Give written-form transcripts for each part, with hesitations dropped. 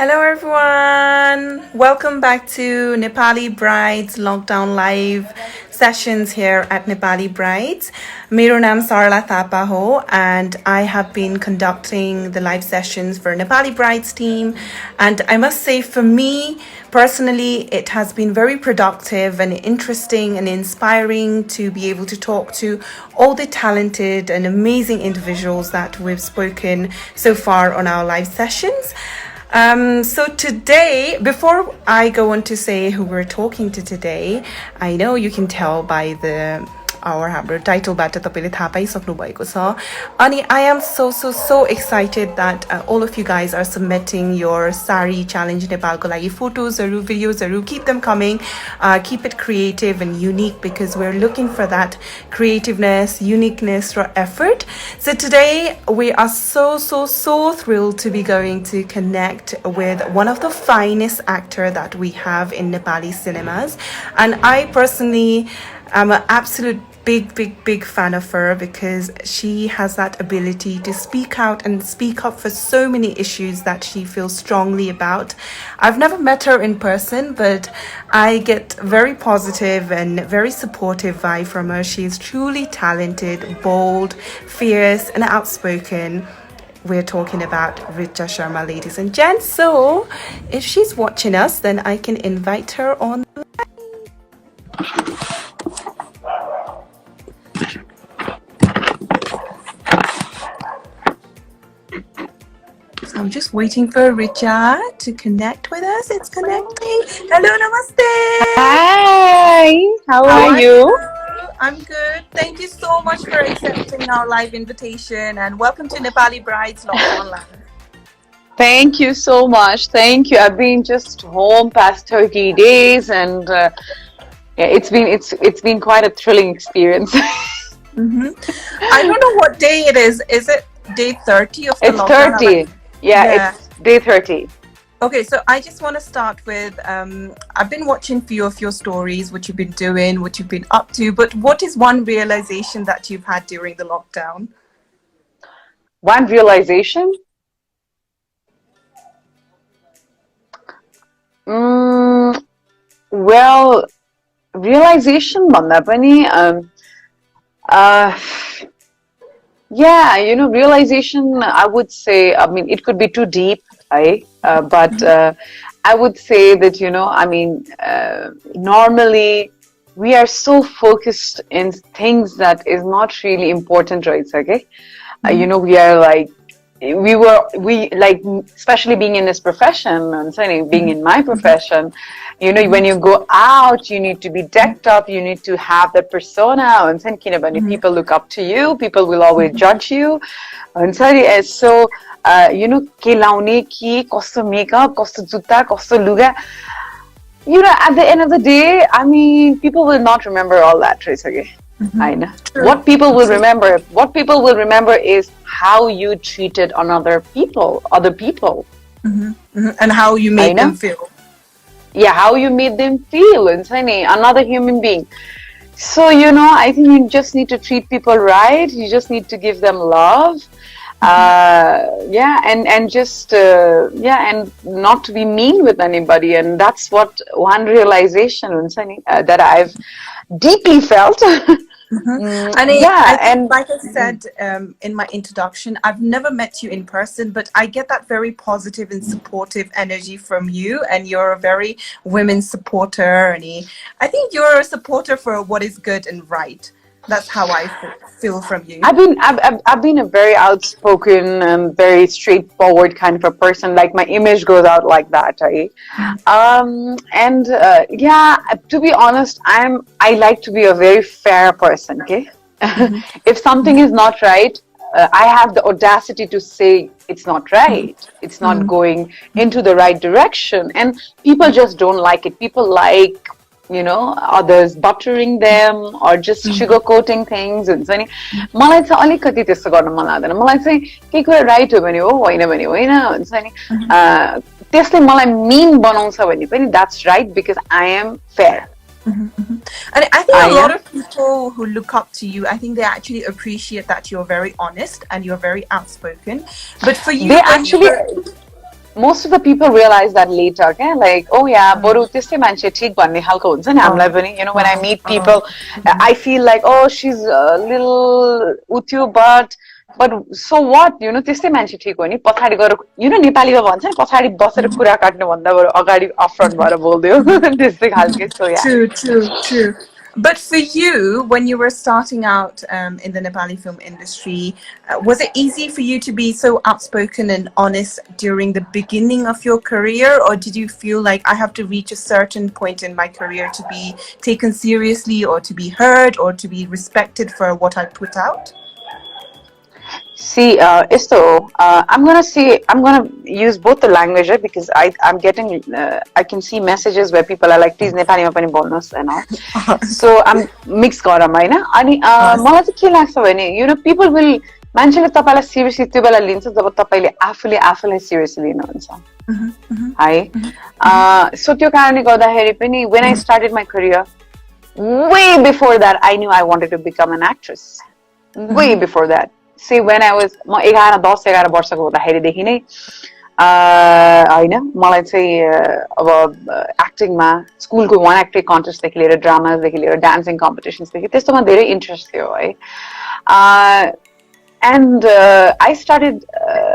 Hello everyone. Welcome back to Nepali Brides Lockdown Live sessions here at Nepali Brides. मेरो नाम Sarla Thapa ho and I have been conducting the live sessions for Nepali Brides team, and I must say for me personally it has been very productive and interesting and inspiring to be able to talk to all the talented and amazing individuals that we've spoken so far on our live sessions. So today, before I go on to say who we're talking to today, I know you can tell by the our title बाट तपाईले थाहा पाइसक्नु भएको छ अनि I am so excited that all of you guys are submitting your sari challenge नेपालको लागि photos videos keep them coming, keep it creative and unique because we're looking for that creativeness, uniqueness or effort. So today we are so thrilled to be going to connect with one of the finest actor that we have in Nepali cinemas, and I personally am an absolute big fan of her because she has that ability to speak out and speak up for so many issues that she feels strongly about. I've never met her in person, but I get very positive and very supportive vibe from her. She is truly talented, bold, fierce and outspoken. We're talking about Reecha Sharma, ladies and gents. So if she's watching us, then I can invite her on. I'm just waiting for Reecha to connect with us. It's connecting. Hello, namaste. Hi, how are you? I'm good. Thank you so much for accepting our live invitation and welcome to Nepali Brides Lockdown Live. Thank you so much. Thank you. I've been just home past 30 days and it's been quite a thrilling experience. I don't know what day it is. Is it day 30 of the lockdown? It's 30. Yeah, it's day 30. Okay, so I just want to start with, I've been watching a few of your stories, what you've been doing, what you've been up to, but what is one realization that you've had during the lockdown? One realization? Well, realization bhanda pani, yeah, realization, I would say, I mean, it could be too deep, but I would say that, normally we are so focused in things that is not really important, right? Okay? We are like, especially being in this profession and being in my profession, when you go out, you need to be decked up, you need to have that persona, and people look up to you, people will always judge you. And so, ke laune ki, kosto makeup, kosto juta, kosto luga. At the end of the day, I mean, people will not remember all that, right? Okay? I know. What people will remember is how you treated other people. And how you made them feel. Yeah, how you made them feel, another human being. So, I think you just need to treat people right. You just need to give them love. And just and not to be mean with anybody. And that's what one realization that I've deeply felt. And I think, like I said in my introduction, I've never met you in person, but I get that very positive and supportive energy from you, and you're a very women supporter, and I think you're a supporter for what is good and right. That's how I feel from you. I've been a very outspoken and very straightforward kind of a person. Like my image goes out like that, right? To be honest, I like to be a very fair person. Okay, if something is not right, I have the audacity to say it's not right. It's not going into the right direction, and people just don't like it. People like others buttering them or just sugarcoating things and so मलाई चाहिँ अलिकति त्यस्तो गर्न मन लाग्दैन मलाई चाहिँ के कुरा राइट हो भने हो होइन भने होइन हुन्छ नि त्यसले मलाई mean बनाउँछ भने पनि that's right because I am fair. And I think a lot of people who look up to you, I think they actually appreciate that you're very honest and you're very outspoken. But for you, they actually most of the people realize that later, okay? Like, oh yeah, boru त्यस्तै मान्छे ठीक भन्ने खालको हुन्छ नि हामीलाई पनि. You know, when I meet people, I feel like, oh, she's a little utyo, but so what? You know, त्यस्तै मान्छे ठीक हो नि. पछाडि गएर, you know, नेपालीमा भन्छ नि पछाडि बसेर कुरा काट्नु भन्दा बरु अगाडि अपफ्रन्ट भएर बोल्दियो. त्यस्तै खालके. So yeah. True. But for you, when you were starting out in the Nepali film industry, was it easy for you to be so outspoken and honest during the beginning of your career? Or did you feel like I have to reach a certain point in my career to be taken seriously or to be heard or to be respected for what I put out? See, I'm gonna use both the language, right? Because I'm getting, I can see messages where people are like, please Nepali ma pani bolnus and all. So I'm mixed garam, हैन? अनि मलाई चाहिँ के लाग्छ भने, you know, people will, मान्छेले तपाईलाई seriously त्यो बेला लिन्छ जब तपाईले आफूलाई seriously लिनुहुन्छ. है? So त्यो कारणले गर्दाखेरि पनि when I started my career, way before that I knew I wanted to become an actress. Way before that. See, when I was 11 वर्षको हुँदाखेरिदेखि नै हैन मलाई चाहिँ अब एक्टिङमा स्कुलको वान एक्टिङ कन्टेस्टदेखि लिएर ड्रामादेखि लिएर डान्सिङ कम्पिटिसन्सदेखि त्यस्तोमा धेरै इन्ट्रेस्ट थियो है and I started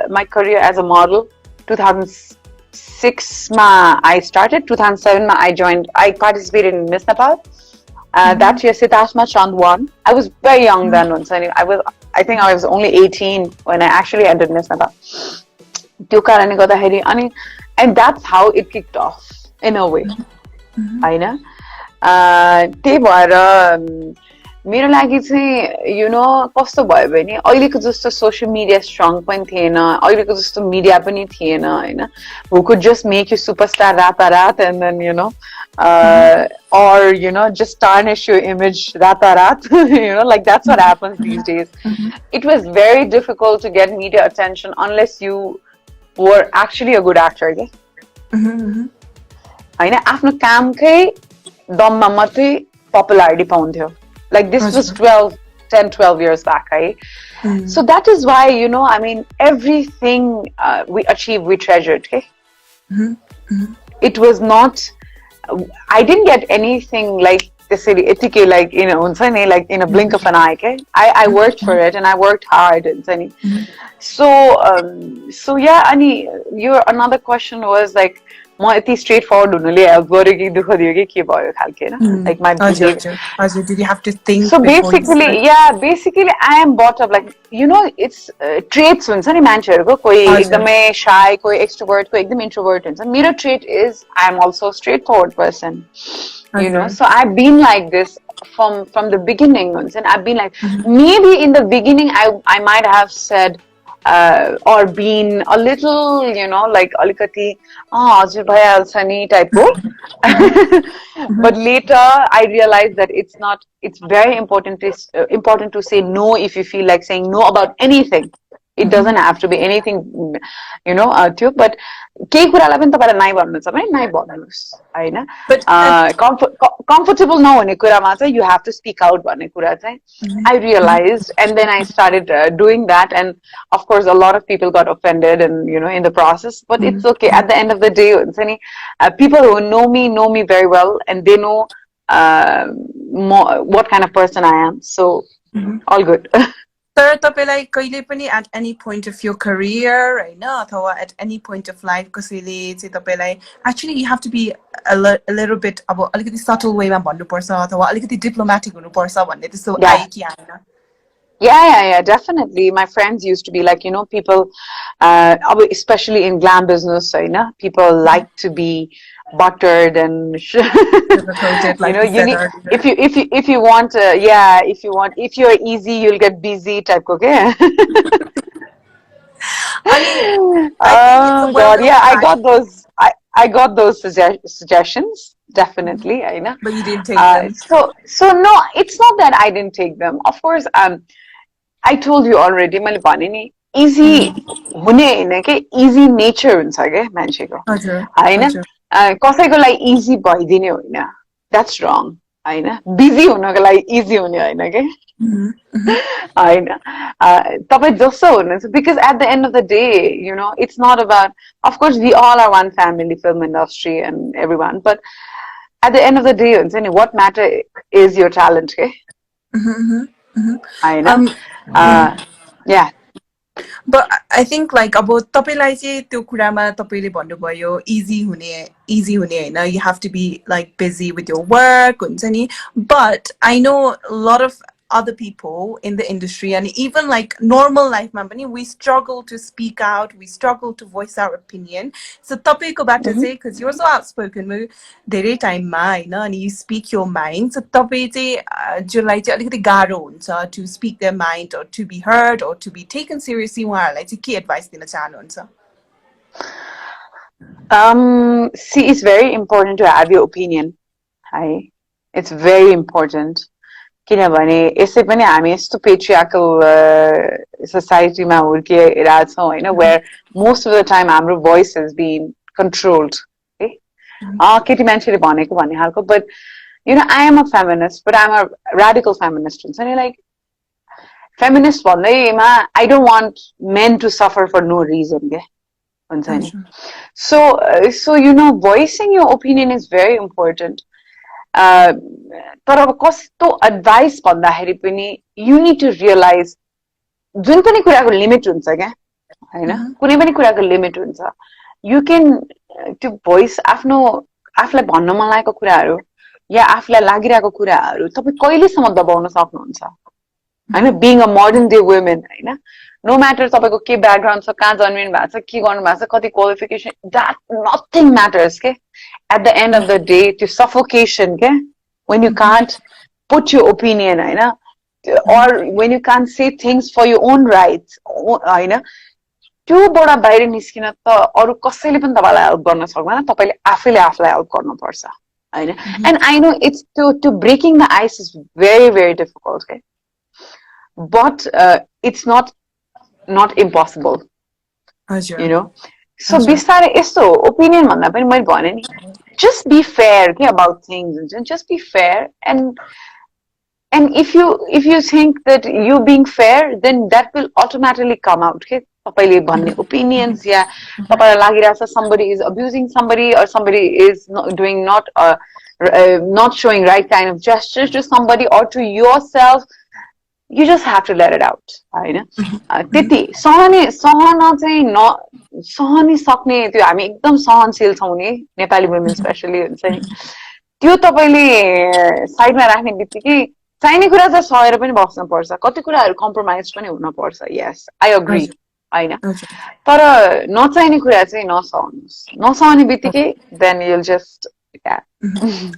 my career as a model 2006 ma I started 2007 ma I participated in Miss Nepal. That year, Sitasma Chand won. I was very young then. I think I was only 18 when I actually entered Miss Nepal. And that's how it kicked off, in a way. I know. मेरो लागि चाहिँ you know कस्तो भयो भने अहिलेको जस्तो social media strong पनि थिएन अहिलेको जस्तो media पनि थिएन हैन who could just make you superstar रातारात and then you know or you know just tarnish your image रातारात you know like that's what happens these days. It was very difficult to get media attention unless you were actually a good actor okay हैन आफ्नो कामकै दममा मात्रै popularity पाउँथ्यो. Like this was 12 years back, right? So that is why, you know, I mean, everything we achieved, we treasured, okay? It was not, I didn't get anything like this, like, you know, like in a blink of an eye, okay? I worked for it and I worked hard. So yeah, Ani, your another question was like, म यति straightforward हुनुले help गर्यो कि दुःख दियो कि के भयो खालके हैन like my behavior. Did you have to think? So basically I am brought up like you know it's traits हुन्छ नि मान्छेहरुको कोही एकदमै shy कोही extrovert कोही एकदम introvert हुन्छ. मेरो trait is I am also a straightforward person. You know, so I've been like this from the beginning and I've been like maybe in the beginning I might have said or been a little, you know, like alikati, hazur bhayalcha ni type of. But later I realized that it's very important to say no if you feel like saying no about anything. It doesn't have to be anything, you know, but केही कुरालाई पनि तपाईलाई नाइ भन्नु छ भने नाइ भन्नुस् हैन comfortable नहुने कुरामा चाहिँ you have to speak out भन्ने कुरा चाहिँ I realized and then I started doing that and of course a lot of people got offended and you know in the process but it's okay at the end of the day हुन्छ नि people who know me very well and they know what kind of person I am so all good. तर तपाईलाई कहिले पनि at any point of your career हैन अथवा at any point of life कसैले चाहिँ तपाईलाई actually you have to be a little bit अब अलिकति subtle way मा भन्नु पर्छ अथवा अलिकति diplomatic हुनु पर्छ भन्ने त्यस्तो आयो कि आएन? Yeah, definitely. My friends used to be like, you know, people, especially in glam business, you know, people like to be buttered and like you know, you need, if you want, if you're easy, you'll get busy type, okay? God, yeah, I got those suggestions. Definitely, I know. But you didn't take them. So no, it's not that I didn't take them. Of course, I told you already, मैले भने नि easy हुने हैन के easy nature हुन्छ के मान्छेको हैन कसैको लागि easy भइदिने होइन that's wrong हैन बिजी हुनको लागि इजी हुने हैन के हैन तपाई जस्तो हुनुहुन्छ because at the end of the day you know it's not about of course we all are one family film industry and everyone but at the end of the day हुन्छ नि what matter is your talent के हैन yeah But I think like अब तपाईलाई चाहिँ त्यो कुरामा तपाईले भन्नुभयो easy हुने हैन you have to be like busy with your work हुन्छ नि but I know a lot of other people in the industry and even like normal life मा पनि we struggle to speak out we struggle to voice our opinion so तपाईकोबाट चाहिँ because you're so outspoken धेरै टाइममा हैन अनि you speak your mind so तपाई चाहिँ जसलाई चाहिँ अलिकति गाह्रो हुन्छ to speak their mind or to be heard or to be taken seriously उहाँहरुलाई चाहिँ के एडभाइस दिन चाहनुहुन्छ see it's very important to have your opinion hi it's very important किनभने यसै पनि हामी यस्तो patriarchal society-मा हुर्किरहेका छौं हैन where most of the time हाम्रो voice has been controlled है केटी मान्छेले भनेको भन्ने हालको but you know I am a feminist but I'm a radical feminist हुन्छ नि like feminist भन्दैमा I don't want men to suffer for no reason के हुन्छ नि so you know voicing your opinion is very important तर अब कस्तो advice भन्दाखेरि पनि you need to realize जुन पनि कुराको लिमिट हुन्छ क्या हैन कुनै पनि कुराको लिमिट हुन्छ you can त्यो भोइस आफ्नो आफुलाई भन्न मन लागेको कुराहरु या आफुलाई लागिरहेको कुराहरु तपाई कहिलेसम्म दबाउन सक्नुहुन्छ हैन being a modern day woman Hahn no matter तपाईको के ब्याकग्राउन्ड छ कहाँ जन्मिनु भएको छ के गर्नु भएको छ कति क्वालिफिकेसन that nothing matters के at the end of the day to suffocation के when you can't put your opinion हैन or when you can't say things for your own rights हैन त्योबाट बाहिर निस्किन त अरु कसैले पनि तपाईलाई हेल्प गर्न सक्दैन तपाईले आफैले आफुलाई हेल्प गर्नुपर्छ हैन and I know it's to breaking the ice is very very difficult okay but it's not impossible you know so बिस्तारै यस्तो opinion भन्दा पनि मैले भने नि just be fair okay, about things just be fair and if you think that you being fair then that will automatically come out okay तपाईले भन्ने opinions या तपाईलाई लागिरहेछ somebody is abusing somebody or somebody is not showing right kind of gestures to somebody or to yourself you just have to let it out हैन त्यति सहन चाहिँ सहनै सक्ने त्यो हामी एकदम सहनशील छौं नि नेपाली women स्पेशली हुन्छ नि त्यो तपाईले साइडमा राख्ने बित्तिकै चाहिने कुरा चाहिँ सहेर पनि बस्न पर्छ कति कुराहरु कम्प्रोमाइज पनि हुन पर्छ यस आई एग्री हैन तर नचाहिने कुरा चाहिँ नसहने बित्तिकै then you'll just yeah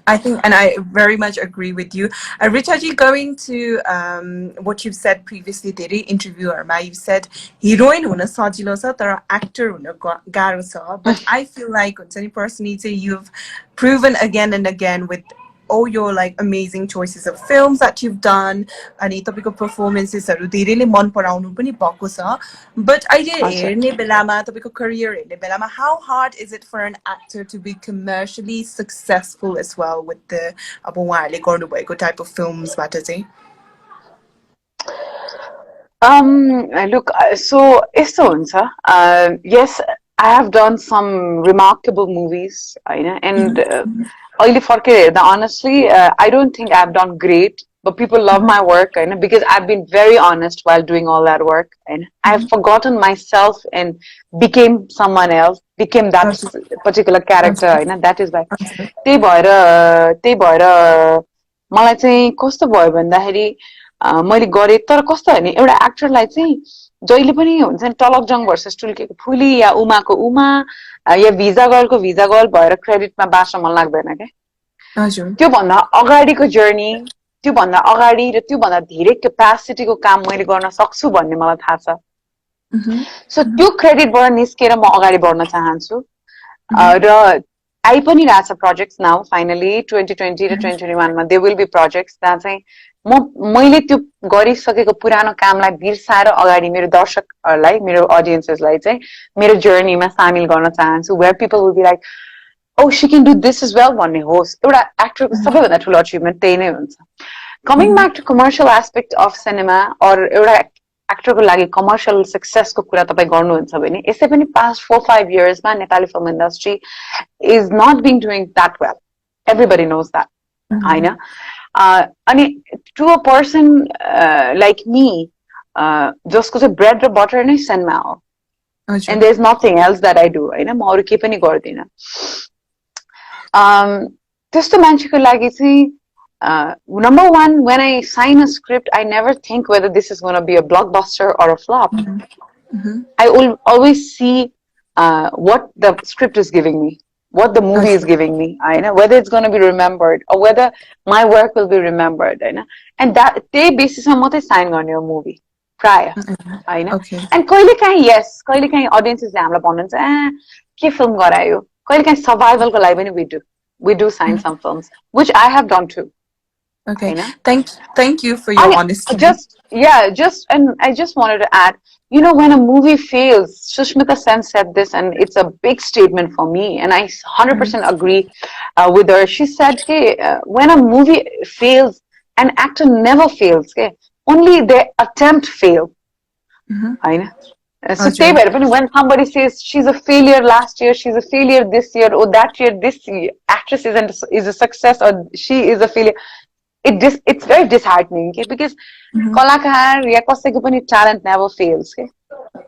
I think, and I very much agree with you. Reecha ji, going to what you've said previously, धेरै interviewer, you've said heroine huna sajilo cha tara actor huna garo cha. But I feel like personally, you've proven again and again with all your like amazing choices of films that you've done अनि तपाईको performances हरु धेरैले मन पराउनु पनि भएको छ but अहिले हेर्ने बेलामा तपाईको career हेर्ने बेलामा how hard is it for an actor to be commercially successful as well with the अब उहाँहरुले गर्नु भएको type of films बाट चाहिँ look so यस्तो हुन्छ yes I have done some remarkable movies and अहिले फर्केर हेर्दा honestly I don't think I've done great but people love my work because I've been very honest while doing all that work and I've forgotten myself and became someone else became that particular character that is why त्यही भएर मलाई चाहिँ कस्तो भयो भन्दाखेरि मैले गरे तर कस्तो हैन एउटा एक्टरलाई चाहिँ जहिले पनि हुन्छ नि टलकजङ भर्सेस टुल्केको फुली या उमाको उमा या भिजा गर्ल भएर क्रेडिटमा बाँच्न मन लाग्दैन के हजुर त्यो भन्दा अगाडिको जर्नी त्यो भन्दा अगाडि र त्यो भन्दा धेरै क्यापासिटीको काम मैले गर्न सक्छु भन्ने मलाई थाहा छ सो त्यो क्रेडिटबाट निस्केर म अगाडि बढ्न चाहन्छु र आइ पनि रहेछ प्रोजेक्ट्स नाउ फाइनली 2020 र 2021 मा दे विल बी प्रोजेक्ट्स जहाँ चाहिँ मैले त्यो गरिसकेको पुरानो कामलाई बिर्साएर अगाडि मेरो दर्शकहरुलाई मेरो ऑडियन्सेसलाई चाहिँ मेरो जर्नीमा सामेल गर्न चाहन्छु where people will be like oh, she can do this as well भन्ने होस् एउटा एक्टरको सबैभन्दा ठुलो अचिभमेन्ट त्यही नै हुन्छ coming back to commercial aspect of cinema or एउटा एक्टरको लागि कमर्सियल सक्सेसको कुरा तपाईँ गर्नुहुन्छ भने यसै पनि पास्ट 4-5 इयर्समा Nepali film industry is not being doing that well everybody knows that होइन अनि to a person like me जसको चाहिँ ब्रेड र बटर नै सिनेमा हो and there is nothing else that I do होइन म अरू केही पनि गर्दिनँ त्यस्तो मान्छेको लागि चाहिँ number one, when I sign a script, I never think whether this is going to be a blockbuster or a flop. I will always see what the script is giving me, what the movie is giving me, I know whether it's going to be remembered or whether my work will be remembered, I know. And that they basis on what I sign on your movie prior, I know. And koile kahi yes, koile kahi audiences hamla bhanuncha ke film garayo, koile kahi survival ko लागि पनि we do sign some films, which I have done too. Okay, thank you for your honesty. And I just wanted to add, you know, when a movie fails, Sushmita Sen said this, and it's a big statement for me, and I 100% agree with her. She said, when a movie fails, an actor never fails. Only their attempt fails. I know. So when somebody says she's a failure last year, she's a failure this year, or that year this actress is a success, or she is a failure. It's very disheartening, because kalakar ya kasैको पनि talent never fails,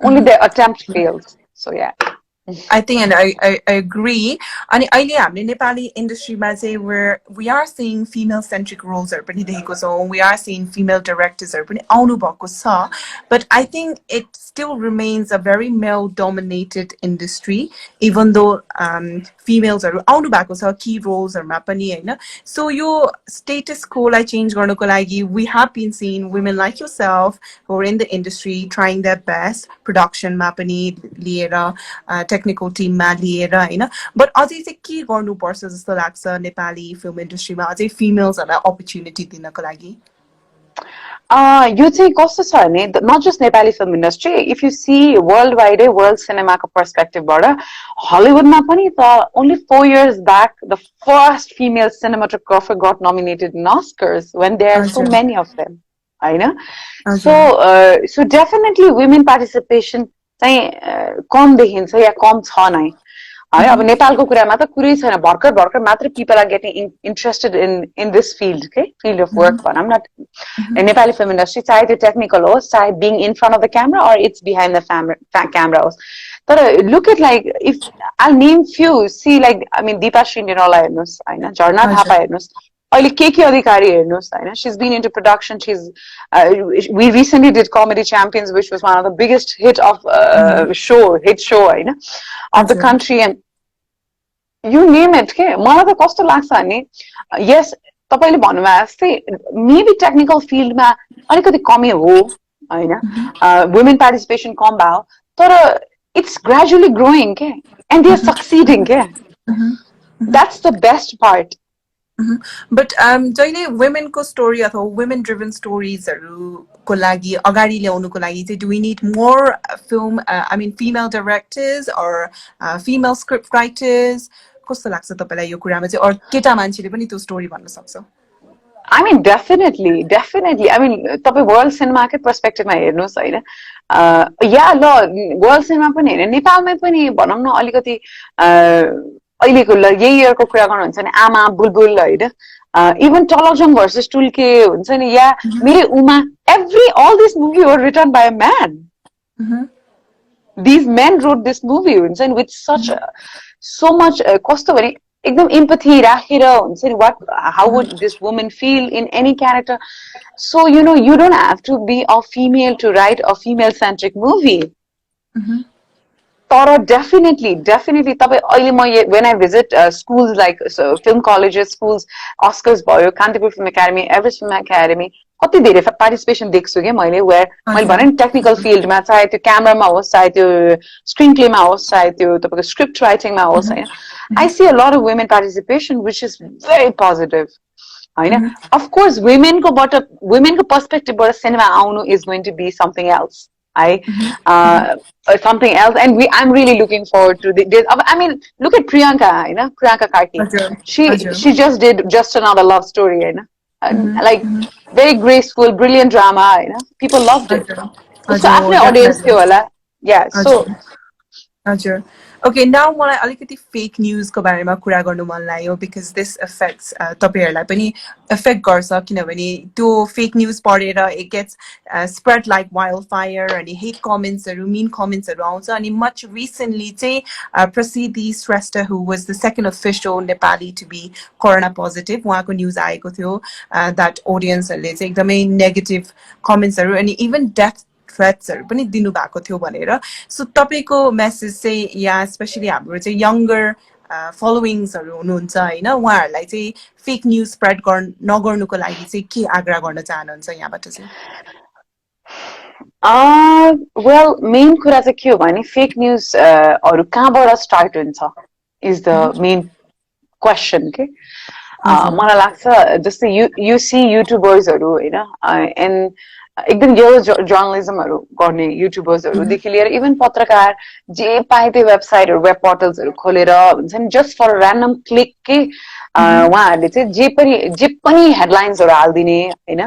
only their attempt fails. So yeah, I think, and I agree. And अहिले हामीले नेपाली इन्डस्ट्रीमा चाहिँ we are seeing female centric roles पनि देखेको छौं, we are seeing female directors पनि आउनु भएको छ, but I think it still remains a very male dominated industry, even though females आउनु भएको छ key roles मा पनि हैन. So यो status quo लाई change गर्नको लागि we have been seeing women like yourself who are in the industry trying their best, production मा पनि लिएर technical team मा लिएर हैन, but अझै चाहिँ के गर्नुपर्छ जस्तो लाग्छ नेपाली फिल्म इन्डस्ट्रीमा अझै femalesहरुलाई opportunity दिनको लागि? यो चाहिँ कस्तो छ भने not just Nepali film industry, if you see worldwide, world cinema ko perspective बाट Hollywood मा पनि त only 4 years back the first female cinematographer got nominated in Oscars when there are so many of them, I know. So definitely women participation चाहिँ कम देखिन्छ या कम छ नै है. अब नेपालको कुरामा त कुरै छैन, भर्खर भर्खर मात्र people are getting interested in this field, field of work भनौँ न. नेपाली film industry चाहे त्यो technical होस्, चाहे being in front of the camera or it's behind the camera होस्. तर look at like, if I'll name few, see like, I mean Deepa Srinirala हेर्नुस् हैन, झरना थापा हेर्नुस्, अहिले के अधिकारी हेर्नुस् हैन, she's been into production, we recently did Comedy Champions, which was one of the biggest hit of hit show Hahn of the country, and you name it मलाई त कस्तो लाग्छ भने yes तपाईले भन्नुभयो जस्तै maybe technical field मा अलिकति कमी हो हैन, women participation कम भयो, तर it's gradually growing and they are succeeding that's the best part. But जहिले women को story अथवा women driven stories को लागि अगाडि ल्याउनुको लागि चाहिँ do we need more film I mean female directors or female script writers? कस्तो लाग्छ तपाईलाई यो कुरामा चाहिँ, or केटा मान्छेले पनि त्यो story भन्न सक्छ? I mean definitely I mean तपाई world cinema कै perspective मा हेर्नुस् हैन, या ल world cinema पनि हैन नेपालमै पनि भनौं न अलिकति अहिलेको यही इयरको कुरा गर्नुहुन्छ भने आमा बुलबुल हैन, even Tolokjong versus Tulke हुन्छ नि, या मेरे Uma, all this movie were written by a man. These men wrote this movie हुन्छ नि with so much कस्तो भने एकदम empathy राखेर हुन्छ नि, how would this woman feel in any character. So you know, you don't have to be a female to write a female centric movie. तर definitely तपाईं अहिले म when I visit schools like film colleges, schools, Oscars भयो, Kantipur Film Academy, Everest Film Academy, कति धेरै participation देख्छु के मैले, where मैले भने नि technical field मा, चाहे त्यो camera मा होस्, चाहे त्यो screenplay मा होस्, चाहे त्यो तपाईको script writing मा होस् हैन, I see a lot of women participation, which is very positive Hahn. Of course women को perspective बाट cinema आउनु is going to be something else. or something else. And I'm really looking forward to this. I mean, look at Priyanka, you know, Priyanka Karki. हजुर She just did Just Another Love Story, you know, and हजुर like very graceful, brilliant drama, you know. People loved it. हजुर उसको हजुर आफ्नै audience definitely थियो होला. Yeah, so हजुर हजुर ओके नाउ मलाई अलिकति फेक न्युजको बारेमा कुरा गर्नु मन लाग्यो बिकज दिस एफेक्ट्स तपाईँहरूलाई पनि एफेक्ट गर्छ किनभने त्यो फेक न्युज पढेर it gets spread like wildfire अनि हेट कमेन्ट्सहरू मिन कमेन्ट्सहरू आउँछ अनि मच रिसेन्टली चाहिँ प्रसिद्धि श्रेष्ठ who was the second official Nepali to be corona positive उहाँको न्युज आएको थियो द्याट अडियन्सहरूले चाहिँ एकदमै नेगेटिभ कमेन्ट्सहरू अनि इभन डेथ थ्रेट्सहरू पनि दिनुभएको थियो भनेर सो तपाईँको मेसेज चाहिँ यहाँ स्पेसली हाम्रो चाहिँ यङ्गर फलोइङ्सहरू हुनुहुन्छ होइन उहाँहरूलाई चाहिँ फेक न्युज स्प्रेड नगर्नुको लागि चाहिँ के आग्रह गर्न चाहनुहुन्छ यहाँबाट चाहिँ वेल मेन कुरा चाहिँ के हो भने फेक न्युज अरू कहाँबाट स्टार्ट हुन्छ इज द मेन क्वेसन के मलाई लाग्छ जस्तै यु सी युट्युबर्सहरू होइन एन्ड एकदम यो जर्नलिजमहरू गर्ने युट्युबर्सहरूदेखि लिएर इभन पत्रकार जे पाए त्यो वेबसाइटहरू वेब पोर्टल्सहरू खोलेर हुन्छ नि जस्ट फर ऱ्यान्डम क्लिक के उहाँहरूले चाहिँ जे पनि हेडलाइन्सहरू हालिदिने होइन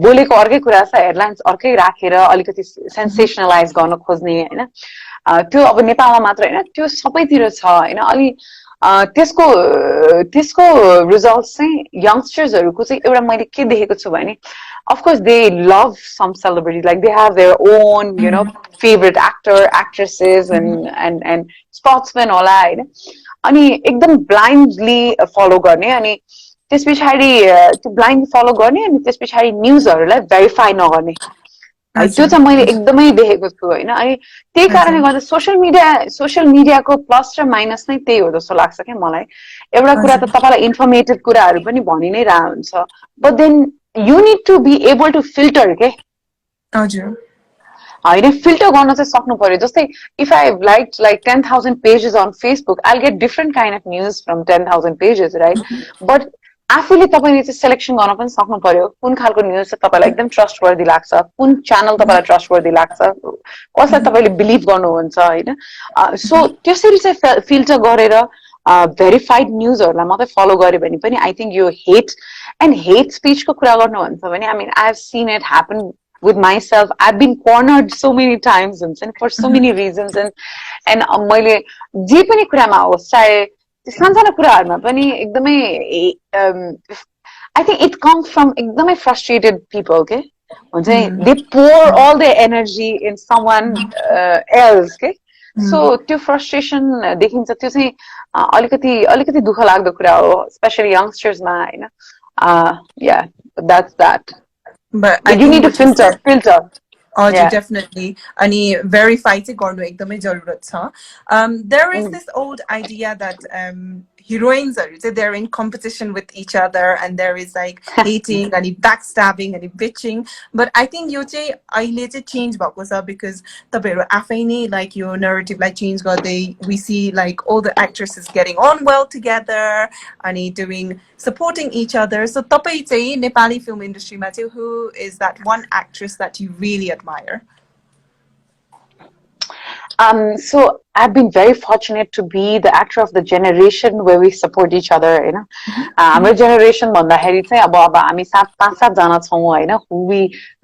बोलेको अर्कै कुरा छ हेडलाइन्स अर्कै राखेर अलिकति सेन्सेसनलाइज गर्न खोज्ने होइन त्यो अब नेपालमा मात्र होइन त्यो सबैतिर छ होइन अलि त्यसको रिजल्ट चाहिँ यङ्स्टर्सहरूको चाहिँ एउटा मैले के देखेको छु भने of course they love some celebrities like they have their own you know favorite actresses and sportsmen होला हैन अनि एकदम ब्लाइन्डली फलो गर्ने अनि त्यसपछि त्यो ब्लाइन्डली फलो गर्ने अनि त्यसपछि न्यूजहरुलाई भेरिफाई नगर्ने त्यो चाहिँ मैले एकदमै देखेको छु हैन अनि त्यही कारणले गर्दा सोशल मिडियाको प्लस र माइनस नै त्यही हो जस्तो लाग्छ के मलाई एउटा कुरा त तपाईलाई इन्फर्मेटिभ कुराहरु पनि भनि नै रहा हुन्छ but then you need to be able to filter के हजुर हैन फिल्टर गर्न चाहिँ सक्नु पर्यो जस्तै if I liked like 10,000 pages on Facebook I'll get different kind of news from 10,000 pages right but आफूले तपाईले चाहिँ सिलेक्सन गर्न पनि सक्नु पर्यो कुन खालको न्यूज चाहिँ तपाईलाई एकदम ट्रस्टवर्दी लाग्छ कुन च्यानल तपाईलाई ट्रस्टवर्दी लाग्छ कसलाई तपाईले बिलिभ गर्नुहुन्छ हैन सो त्यसरी चाहिँ फिल्टर गरेर भेरिफाइड न्यूजहरुलाई मात्रै फलो गरे भने पनि I think yo hate speech को कुरा गर्नुहुन्छ भने I mean I have seen it happen with myself I've been cornered so many times and for so many reasons and मैले जे पनि कुरामा होस् चाहे सानसानो कुराहरुमा पनि एकदमै I think it comes from एकदमै frustrated people के हुन्छ they pour all their energy in someone else के so त्यो frustration देखिन्छ त्यो चाहिँ अलिकति दुःख लाग्दो कुरा हो especially youngsters मा हैन yeah that's that but you need to filter हजुर definitely अनि verify चाहिँ गर्नु एकदमै जरुरत छ there is this old idea that heroines are they're in competition with each other and there is like hating and backstabbing and bitching but I think यो चाहिँ अहिले चाहिँ change भएको छ because तपाईहरु आफै नै like your narrative like change गर्दै we see like all the actresses getting on well together and doing supporting each other so तपाई चाहिँ नेपाली film industry मा चाहिँ who is that one actress that you really admire so I've been very fortunate to be the actor of the generation where we support each other you know हाम्रो generation भन्दाखेरि चाहिँ अब हामी 5-7 जना छौं हैन who we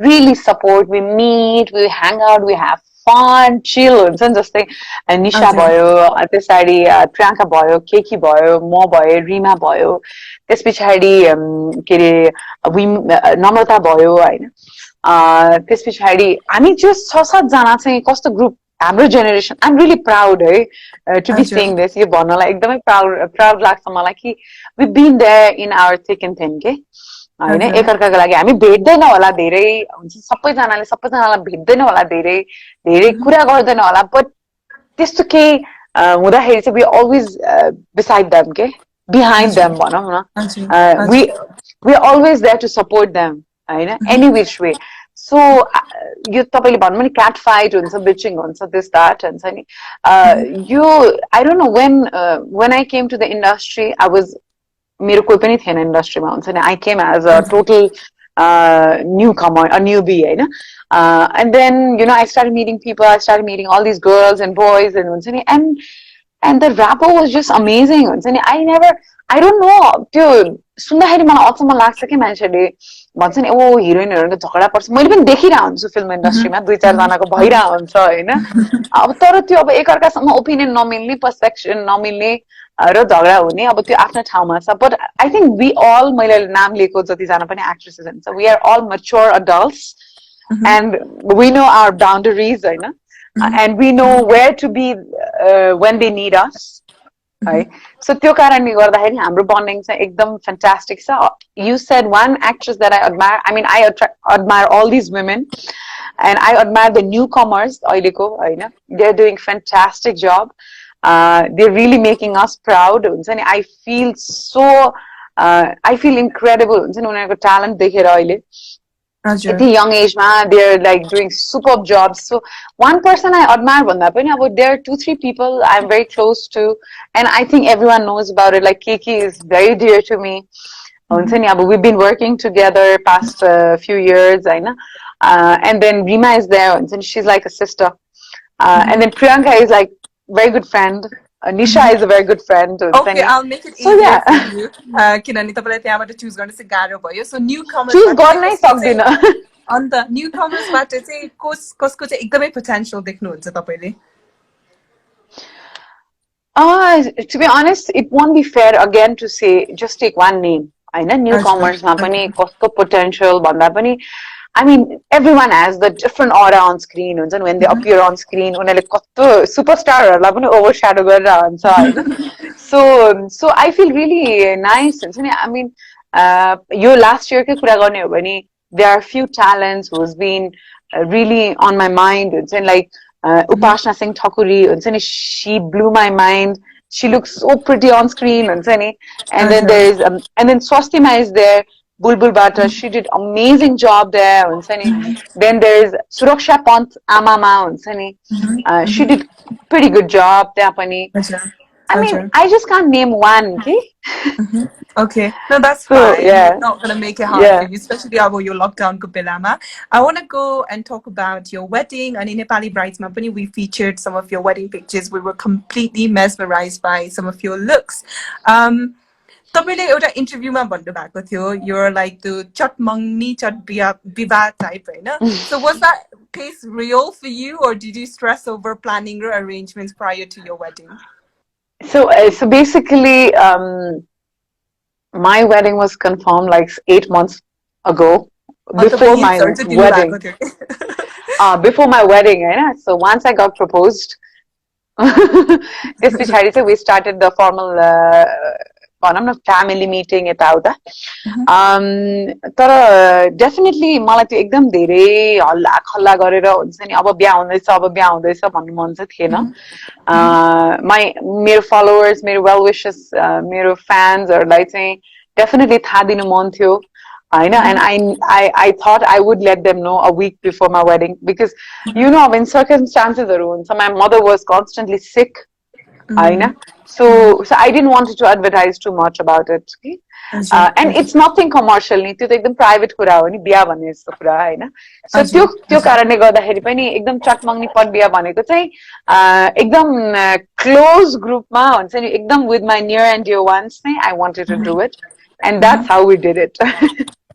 really support we meet we hang out we have fun chill हुन्छ नि जस्तै निशा भयो त्यसैगरी प्रियंका भयो केकी भयो म भयो रीमा भयो त्यसपछि के रे नम्रता भयो हैन त्यसपछि हामी just 6-7 जना चाहिँ कस्तो ग्रुप हाम्रो generation I'm really proud to be saying this यो भन्नलाई एकदमै proud लाग्छ मलाई कि we've been there in our thick and thin के हैन एकअर्काको लागि हामी भेट्दैन होला धेरै हुन्छ सबैजनालाई भेट्दैन होला धेरै कुरा गर्दैन होला बट त्यस्तो के हुँदाखेरि चाहिँ we always beside them के behind them भनौं न we always there to support them Hahn any which way so you तपाईले भन्नु नि cat fight हुन्छ bitching हुन्छ this that हुन्छ नि I don't know when I came to the industry I was मेरो कोही पनि थिएन इन्डस्ट्रीमा हुन्छ नि I came as a total newcomer, a newbie, you know. And then, you know, I started meeting people, I started meeting all these girls and boys and the rapport was just amazing. I don't know, dude. सुन्दाखेरि मलाई अचम्म लाग्छ कि मान्छेले भन्छ नि ओ हिरोइनहरुको झगडा पर्छ मैले पनि देखिरहेको हुन्छु फिल्म इन्डस्ट्रीमा दुई चार जनाको भइरहेको हुन्छ हैन अब तर त्यो अब एकअर्कासँग ओपिनियन नमिल्ने पर्सपेक्सन नमिल्ने र झगडा हुने अब त्यो आफ्नो ठाउँमा छ but I think we all मैले नाम लिएको जतिजना पनि एक्ट्रेसेस हुन्छ we are all mature adults and we know our boundaries हैन and we know where to be when they need us right so त्यो कारणले गर्दाखेरि हाम्रो bonding चाहिँ एकदम fantastic छ you said one actress that I admire I mean I admire all these women and I admire the newcomers अहिलेको हैन they're doing fantastic job they're really making us proud हुन्छ नि I feel so I feel incredible हुन्छ नि उनीहरुको talent देखेर अहिले at the young age they're like doing superb jobs so one person I admire bhanda pani abo there are 2-3 people I'm very close to and I think everyone knows about it like Kiki is very dear to me huncha ni abo we've been working together past few years I know and then Reema is there huncha ni she's like a sister and then Priyanka is like very good friend Nisha is a very good friend. Okay, I'll make it easier for you. किनभने तपाईलाई त्यहाँबाट choose गर्न चाहिँ गाह्रो भयो. So newcomers choose गर्नै सक्दिन. अन्त newcomers बाट चाहिँ कसको चाहिँ एकदमै potential देख्नुहुन्छ तपाईले? To be honest, it won't be fair again to say just take one name. Hahn newcomers मा पनि कस्तो potential भन्दा पनि I mean, everyone has the different aura on screen. And when they appear on screen, superstar overshadow. So I feel really nice. I mean, last year, there are a few talents who's been really on my mind. And like Upashna Singh Thakuri, she blew my mind. She looks so pretty on screen. And then there is, and then Swastima is there. Bulbul Bata, she did amazing job there. Then there is Suraksha Pant Amama. She did pretty good job there. I mean, I just can't name one. Okay. Okay, no, that's fine. Yeah. We're not gonna make it hard for you, especially about your lockdown kupilama. I want to go and talk about your wedding. And in Nepali Brides Company, we featured some of your wedding pictures. We were completely mesmerized by some of your looks. तपाईले एउटा इन्टरभ्युमा भन्नु भएको थियो you're like the chat mangni chat biba type Hahn so was that case real for you or did you stress over planning or arrangements prior to your wedding so basically my wedding was confirmed like 8 months ago before my wedding before my wedding Hahn so once I got proposed this picture we started the formal family meeting यताउता तर definitely मलाई त्यो एकदम धेरै हल्ला खल्ला गरेर हुन्छ नि अब बिहा हुँदैछ भन्नु मन चाहिँ थिएन मेरो फलोवर्स मेरो वेल विशेस मेरो फ्यान्सहरुलाई चाहिँ डेफिनेटली थाहा दिनु मन थियो हैन and I thought I would let them know a week before my wedding because you know when circumstances हरु हुन्छ my mother was constantly sick Hahn so I didn't want to advertise too much about it okay? And it's nothing commercial नि त्यो त एकदम private कुरा हो नि बिहा भन्ने जस्तो कुरा हैन so त्यो कारणले गर्दाखेरि पनि एकदम चटमंगनी पट बिहा भनेको चाहिँ एकदम क्लोज ग्रुपमा हुन्छ नि एकदम with my near and dear ones चाहिँ I wanted to do it and that's how we did it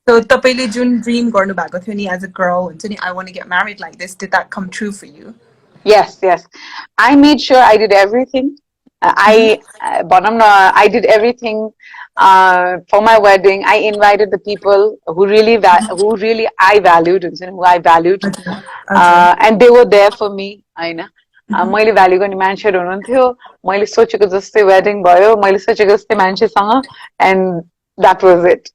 so तपाईले जुन ड्रीम गर्नु भएको थियो नि as a girl हुन्छ नि I want to get married like this did that come true for you yes I made sure I did everything I did everything for my wedding I invited the people who really I valued who I valued and they were there for me हैन मैले भ्याल्यु गर्ने मान्छेहरु हुनुहुन्थ्यो मैले सोचेको जस्तै wedding भयो मैले सोचेको जस्तै मान्छेसँग and that was it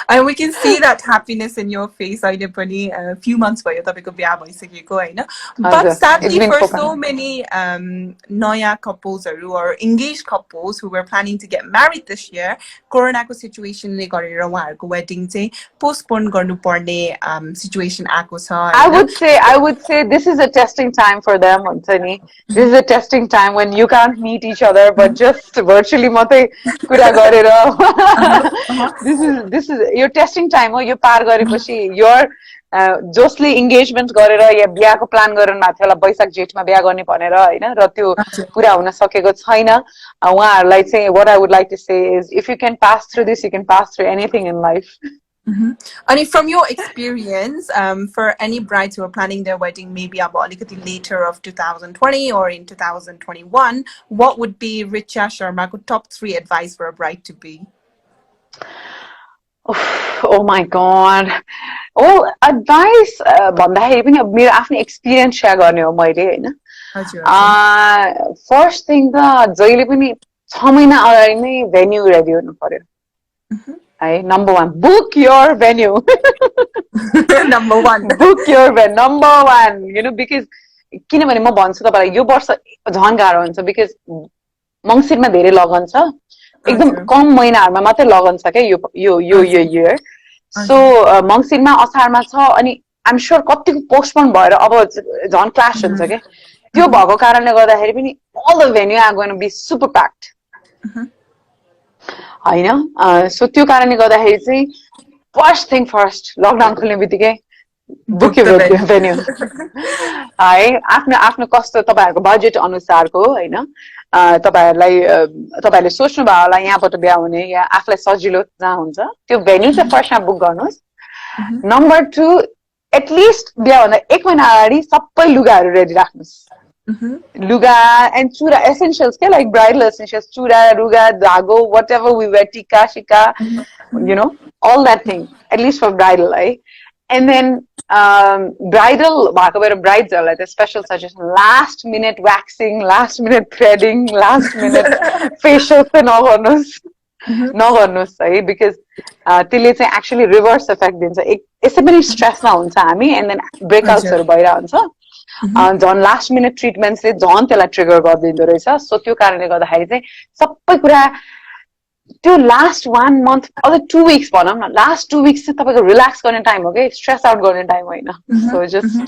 and we can see that happiness in your face अहिले पनि a few months भयो तपाईको बिहा भइसकेको हैन but sadly for so many नयाँ couples or engaged couples who were planning to get married this year corona को situation ले गरेर उहाँहरुको wedding चाहिँ postpone गर्नु पर्ने situation आको छ I would say this is a testing time for them हुन्छ नि this is a testing time when you can't meet each other but just virtually मात्रै कुरा गरेर this is this is your testing time हो यो पार गरेपछि your जसले engagement गरेर या बिहाको प्लान गरेर भएको थियो होला वैशाख जेठमा बिहा गर्ने भनेर हैन र त्यो पुरा हुन सकेको छैन उहाँहरुलाई चाहिँ what I would like to say is if you can pass through this you can pass through anything in life. And from your experience, for any brides who are planning their wedding maybe about later of 2020 or in 2021, what would be Reecha Sharma's top 3 advice for a bride to be? Oh my god. Oh, advice भन्दाखेरि पनि मेरो आफ्नो experience share गर्ने हो मैले हैन. First thing त जहिले पनि 6 महिना अगाडि नै भेन्यू रेडी हुनु पर्यो. है number 1 book your venue. number 1 book your venue number 1 you know because किनभने म भन्छु तपाईलाई यो वर्ष झन् गाह्रो हुन्छ because मंसिरमा धेरै लगन छ एकदम कम महिनाहरुमा मात्रै लगन छ के यो year so मंसिरमा असारमा छ अनि I'm sure कतिको पोस्टपोन भएर अब झन् क्लास हुन्छ के त्यो भएको कारणले गर्दाखेरि पनि all the venue are going to be super packed. हैन सो त्यो कारणले गर्दाखेरि चाहिँ फर्स्ट थिङ फर्स्ट लकडाउन खुल्ने बित्तिकै बुक योर भेन्यू है आफ्नो आफ्नो कस्तो तपाईहरुको बजेट अनुसारको हैन तपाईहरुले सोच्नु भयो होला यहाँबाट बिहा हुने या आफुलाई सजिलो जहाँ हुन्छ त्यो भेन्यू चाहिँ फर्स्टमा बुक गर्नुस्. नम्बर 2 एटलिस्ट बिहा भन्दा 1 महिना अगाडि सबै लुगाहरु ready राख्नुस्. Luga and chura essentials ke like bridal essentials chura ruga dhago whatever we wear tika shika you know all that thing at least for bridal and then bridal brides are like a special suggestion last minute waxing last minute threading last minute facial no गर्नुस् है because त्यसले चाहिँ actually reverse effect दिन्छ यसै पनि स्ट्रेसमा हुन्छ हामी and then breakoutsहरु भइरा हुन्छ झन् लास्ट मिनट ट्रिटमेन्ट्सले झन् त्यसलाई ट्रिगर गरिदिँदो रहेछ. सो त्यो कारणले गर्दाखेरि चाहिँ सबै कुरा त्यो लास्ट 1 month अझ 2 weeks भनौँ न लास्ट 2 weeks चाहिँ तपाईको रिल्याक्स गर्ने टाइम हो के स्ट्रेस आउट गर्ने टाइम होइन. सो जस्ट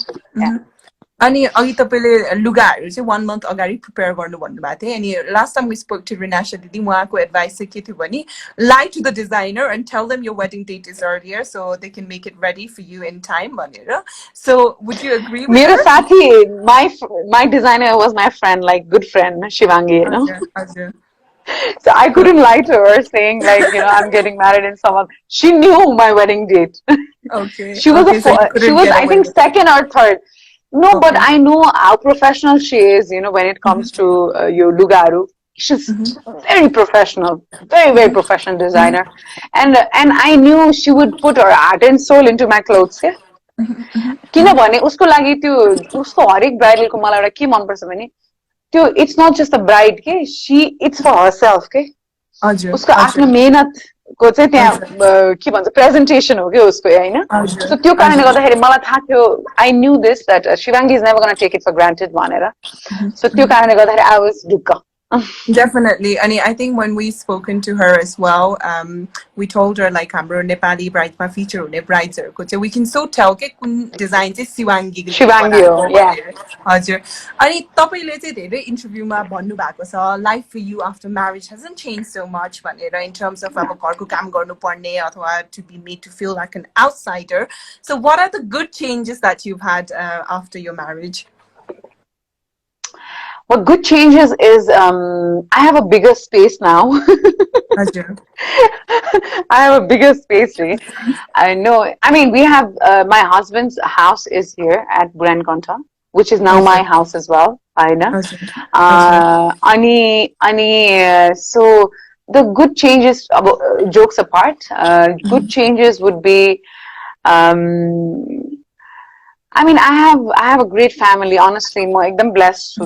अनि अघि तपाईले लुगाहरु चाहिँ 1 month अगाडि प्रिपेयर गर्नु भन्नु भएको थियो अनि last time we spoke to Rinasha दिदी उहाँको एडभाइस चाहिँ के थियो भने lie to the designer and tell them your wedding date is earlier so they can make it ready for you in time भनेर. So would you agree with मेरो साथी my designer was my friend like good friend Shivangi you know. So I couldn't lie to her saying like you know I'm getting married in summer. She knew my wedding date. Okay. She was I think second or third. No, but I know how professional she is, you know, when it comes to your lugaru. She's very professional, very professional designer. And I knew she would put her heart and soul into my clothes. किनभने उसको लागि त्यो उसको हरेक bridal को मलाई एउटा के मन पर्छ भने त्यो it's not just a bride के it's for herself के उसको आफ्नो मेहनत को चाहिँ त्यहाँ के भन्छ प्रेजेन्टेसन हो के उसको हैन. सो त्यो कारणले गर्दाखेरि मलाई थाहा थियो I knew this that Shivangi is never going to take it for granted भनेर. सो त्यो कारणले गर्दाखेरि I was ढुक्क. Definitely. And I think when we spoken to her as well, we told her like हाम्रो Nepali bride ma feature हुने brides हरुको चाहिँ we can so tell के कुन डिजाइन चाहिँ शिवाङ्गी हो. हजुर. अनि तपाईले चाहिँ धेरै इन्टरभ्युमा भन्नु भएको छ life for you after marriage hasn't changed so much भनेर in terms of अब घरको काम गर्नु पर्ने अथवा to be made to feel like an outsider. So what are the good changes that you've had after your marriage? What good changes is I have a bigger space now. I have a bigger space. I know. I mean, we have my husband's house is here at Burankonta, which is now my house as well. I know. So the good changes, jokes apart, good changes would be. I mean, I have a great family. Honestly, I'm एकदम blessed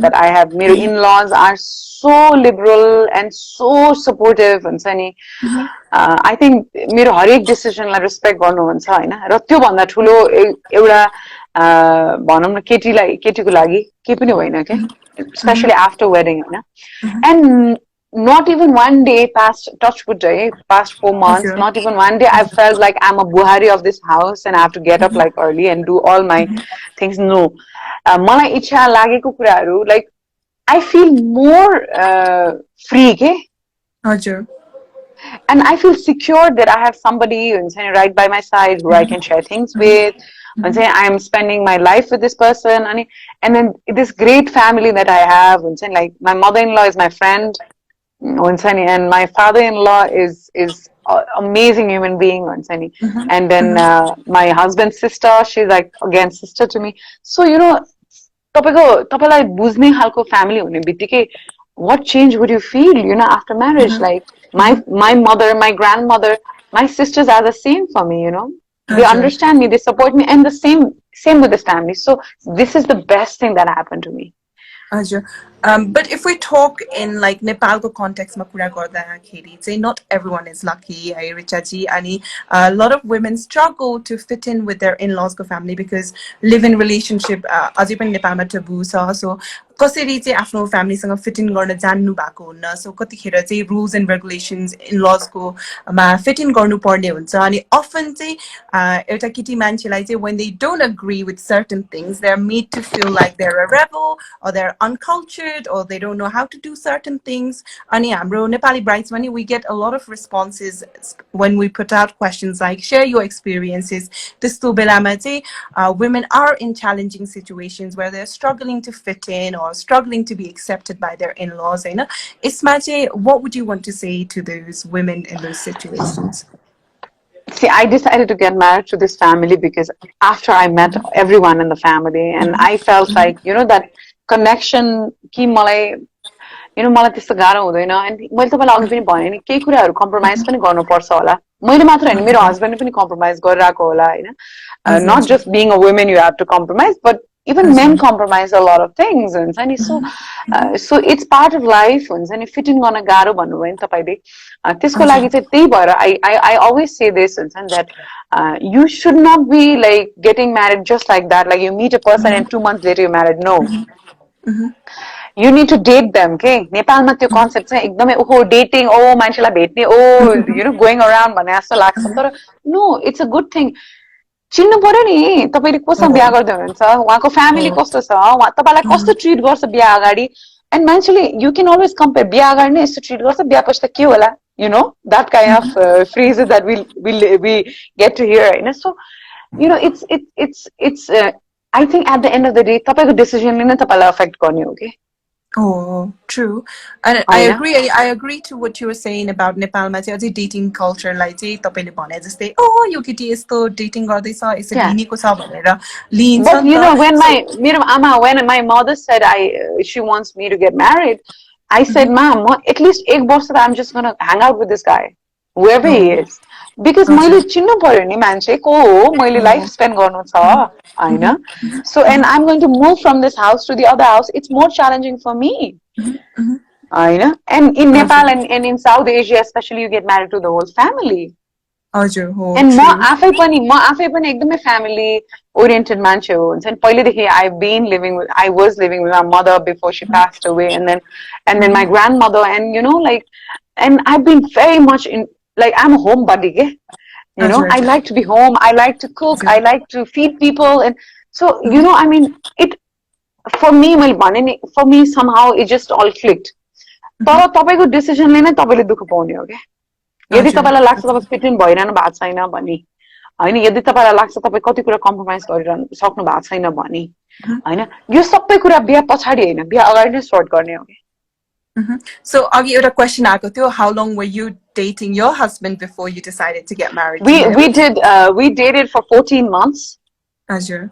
that I have. My in-laws are so liberal and so supportive and sunny. I think मेरो हरेक डिसिजनलाई respect गर्नुहुन्छ हैन र त्यो भन्दा ठुलो एउटा भनौं न केटीको लागि के पनि होइन के especially after wedding Hahn. And not even one day past touchwood past 4 months not even one day I felt like I'm a buhari of this house and I have to get up like early and do all my things. No, मलाई इच्छा लागेको कुराहरु like I feel more free के हजुर And I feel secure that I have somebody right by my side who I can share things with. And say I'm spending my life with this person, and then this great family that I have. And like my mother-in-law is my friend, and my father-in-law is amazing human being. And then my husband's sister, she's like again sister to me. So तपाईँलाई बुझ्ने खालको family हुने बित्तिकै what change would you feel after marriage? Like my mother, my grandmother, my sisters are the same for me. They understand me, they support me, and the same with this family. So this is the best thing that happened to me. But if we talk in like Nepalko context, say not everyone is lucky. Reecha ji, and a lot of women struggle to fit in with their in-laws ko family because live-in relationship अझै पनि नेपालमा taboo छ. So कसरी चाहिँ आफ्नो फ्यामिलीसँग fit in गर्न जान्नु भएको हुन्न. सो कतिखेर चाहिँ रुल्स एन्ड रेगुलेसन्स इन-लजको मा फिट इन गर्नुपर्ने हुन्छ. अनि अफन चाहिँ एउटा केटी मान्छेलाई चाहिँ when they don't agree with certain things, they're made to feel like they're a rebel or they're uncultured or they don't know how to do certain things. Ani hamro Nepali brides mani, we get a lot of responses when we put out questions like share your experiences. Testo belama चाहिँ women are in challenging situations where they're struggling to fit in or struggling to be accepted by their in-laws. Isma चाहिँ, what would you want to say to those women in those situations? See, I decided to get married to this family because after I met everyone in the family, and I felt like, that connection कि मलाई मलाई त्यस्तो गाह्रो हुँदैन. अनि मैले तपाईँलाई अघि पनि भने नि केही कुराहरू कम्प्रोमाइज पनि गर्नुपर्छ होला. मैले मात्र हैन, मेरो हस्बेन्डले पनि कम्प्रोमाइज गरिरहेको होला हैन. Not just being a woman you have to compromise, but even men compromise a lot of things हुन्छ नि. So it's part of life हुन्छ नि. फिट इन गर्न गाह्रो भन्नुभयो नि तपाईँले. त्यसको लागि चाहिँ त्यही भएर I always say this हुन्छ नि, that you should not be like getting married just like that, like you meet a person and 2 months later you're married. No. You need to date them. Okay, नेपालमा त्यो concept चाहिँ एकदमै ओहो dating, ओ मान्छेलाई भेट्ने, ओ going around भने जस्तो लाग्छ. तर no, it's a good thing. चिन्नु पर्यो नि तपाईले कोसँग बिहा गर्दै हुनुहुन्छ, उहाँको फ्यामिली कस्तो छ, उहाँ तपाईलाई कस्तो ट्रिट गर्छ बिहा अगाडि. एन्ड मान्छेले यु क्यान अलवेज कम्पेयर, बिहा अगाडि नै यस्तो ट्रिट गर्छ, बिहा पछि त के होला, that kind of phrases that we get to hear. So it's I think at the end of the day तपाईको डिसिजनले नै तपाईलाई अफेक्ट गर्ने हो के. Oh, true. And I agree. I agree to what you were saying about Nepal. Ma चाहिँ dating culture लाई चाहिँ तपाईले भने जस्तै यो केटी यस्तो dating गर्दैछ, यसरी लिनेको छ भनेर लिन्छ. But when मेरो आमा, when my mother said she wants me to get married, I said, Mom, at least एक वर्ष that I'm just gonna hang out with this guy, whoever he is. Because मैले चिन्नु पर्यो नि मान्छे को हो, मैले लाइफ स्पेन्ड गर्नु छ हैन. So and I'm going to move from this house to the other house. It's more challenging for me. Hahn. And in Nepal and in South Asia especially, you get married to the whole family. And म आफै पनि एकदमै family oriented मान्छे हो हुन्छ नि. पहिलेदेखि I was living with my mother before she passed away, and then my grandmother, and and I've been very much in, like, I'm a homebody. I like to be home, I like to cook, I like to feed people, and so I mean, it for me somehow it just all clicked. तर तपाईको डिसिजनले नै तपाईले दुःख पाउने हो के. यदि तपाईलाई लाग्छ तपाई फिट इन भइरहनु भएको छैन भनी हैन, यदि तपाईलाई लाग्छ तपाई कति कुरा कम्प्रोमाइज गरिरहनु सक्नु भएको छैन भनी हैन, यो सबै कुरा बिहा पछाडी हैन, बिहा अगाडि नै सर्ट गर्ने हो के. So अघि एउटा क्वेशन आएको थियो, how long were you dating your husband before you decided to get married? We dated for 14 months. Ajur.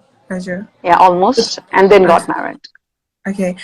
Yeah, almost, and then got married. Okay.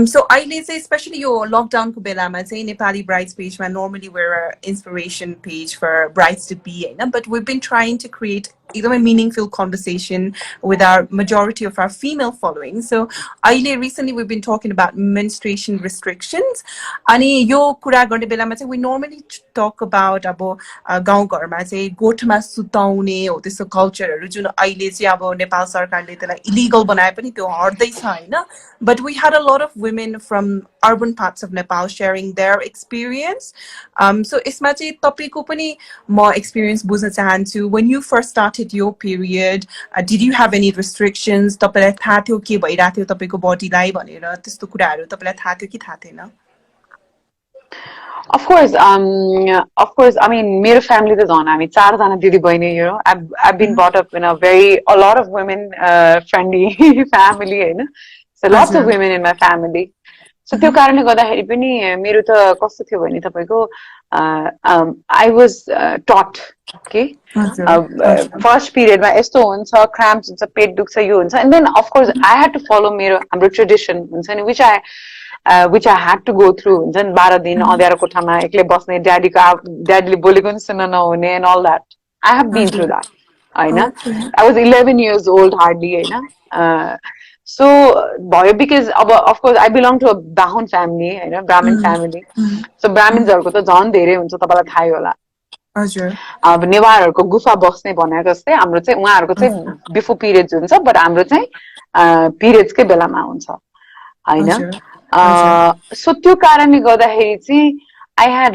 So I say, especially your lockdown ko belama say Nepali brides page, man, normally we're an inspiration page for brides to be in, but we've been trying to create a meaningful conversation with our majority of our female following. So recently we've been talking about menstruation restrictions. Ani yo kura गर्ने बेलामा चाहिँ we normally talk about अब गाउँ घरमा चाहिँ गोठमा सुताउने हो त्यस्तो कल्चरहरू जुन अहिले चाहिँ अब नेपाल सरकारले त्यसलाई इलिगल बनाए पनि त्यो हट्दैछ हैन. But we had a lot of women from urban parts of Nepal sharing their experience. So यसमा चाहिँ तपाईको पनि म experience बुझ्न चाहन्छु. When you first started your period, did you have any restrictions? तपाईलाई थाहा थियो के भइरा थियो तपाईको बडीलाई भनेर त्यस्तो कुराहरू तपाईलाई थाहा थियो कि थाहा थिएन? Of course, I mean, मेरो family त झन् हामी 4 जना दिदी बहिनी, you know. I've been brought up in a lot of women friendly family, Hahn. So lots of women in my family. So त्यो कारणले गर्दाखेरि पनि मेरो त कस्तो थियो भने तपाईको I was taught, okay. First period मा यस्तो हुन्छ, cramps हुन्छ, पेट दुख्छ, यो हुन्छ, and then of course I had to follow मेरो हाम्रो tradition हुन्छ नि, which I had to go through. हुन्छ नि 12 दिन अँध्यारो कोठामा एक्लै बस्ने, ड्याडीले बोलेको नि सुन्न नहुने and all that. I have been through that, Hahn. I was 11 years old hardly, Hahn. So भयो because of course I belong to a Brahmin family, Hahn, Brahmin family. So Brahminsहरुको त झन् धेरै हुन्छ, तपाईलाई थाहै होला. हजुर. अब नेवारहरुको गुफा बस्ने भने जस्तै हाम्रो चाहिँ उहाँहरुको चाहिँ बिफोर पिरियड्स हुन्छ, बट हाम्रो चाहिँ पिरियड्स कै बेलामा हुन्छ, हैन. So त्यो कारणले गर्दाखेरि चाहिँ I had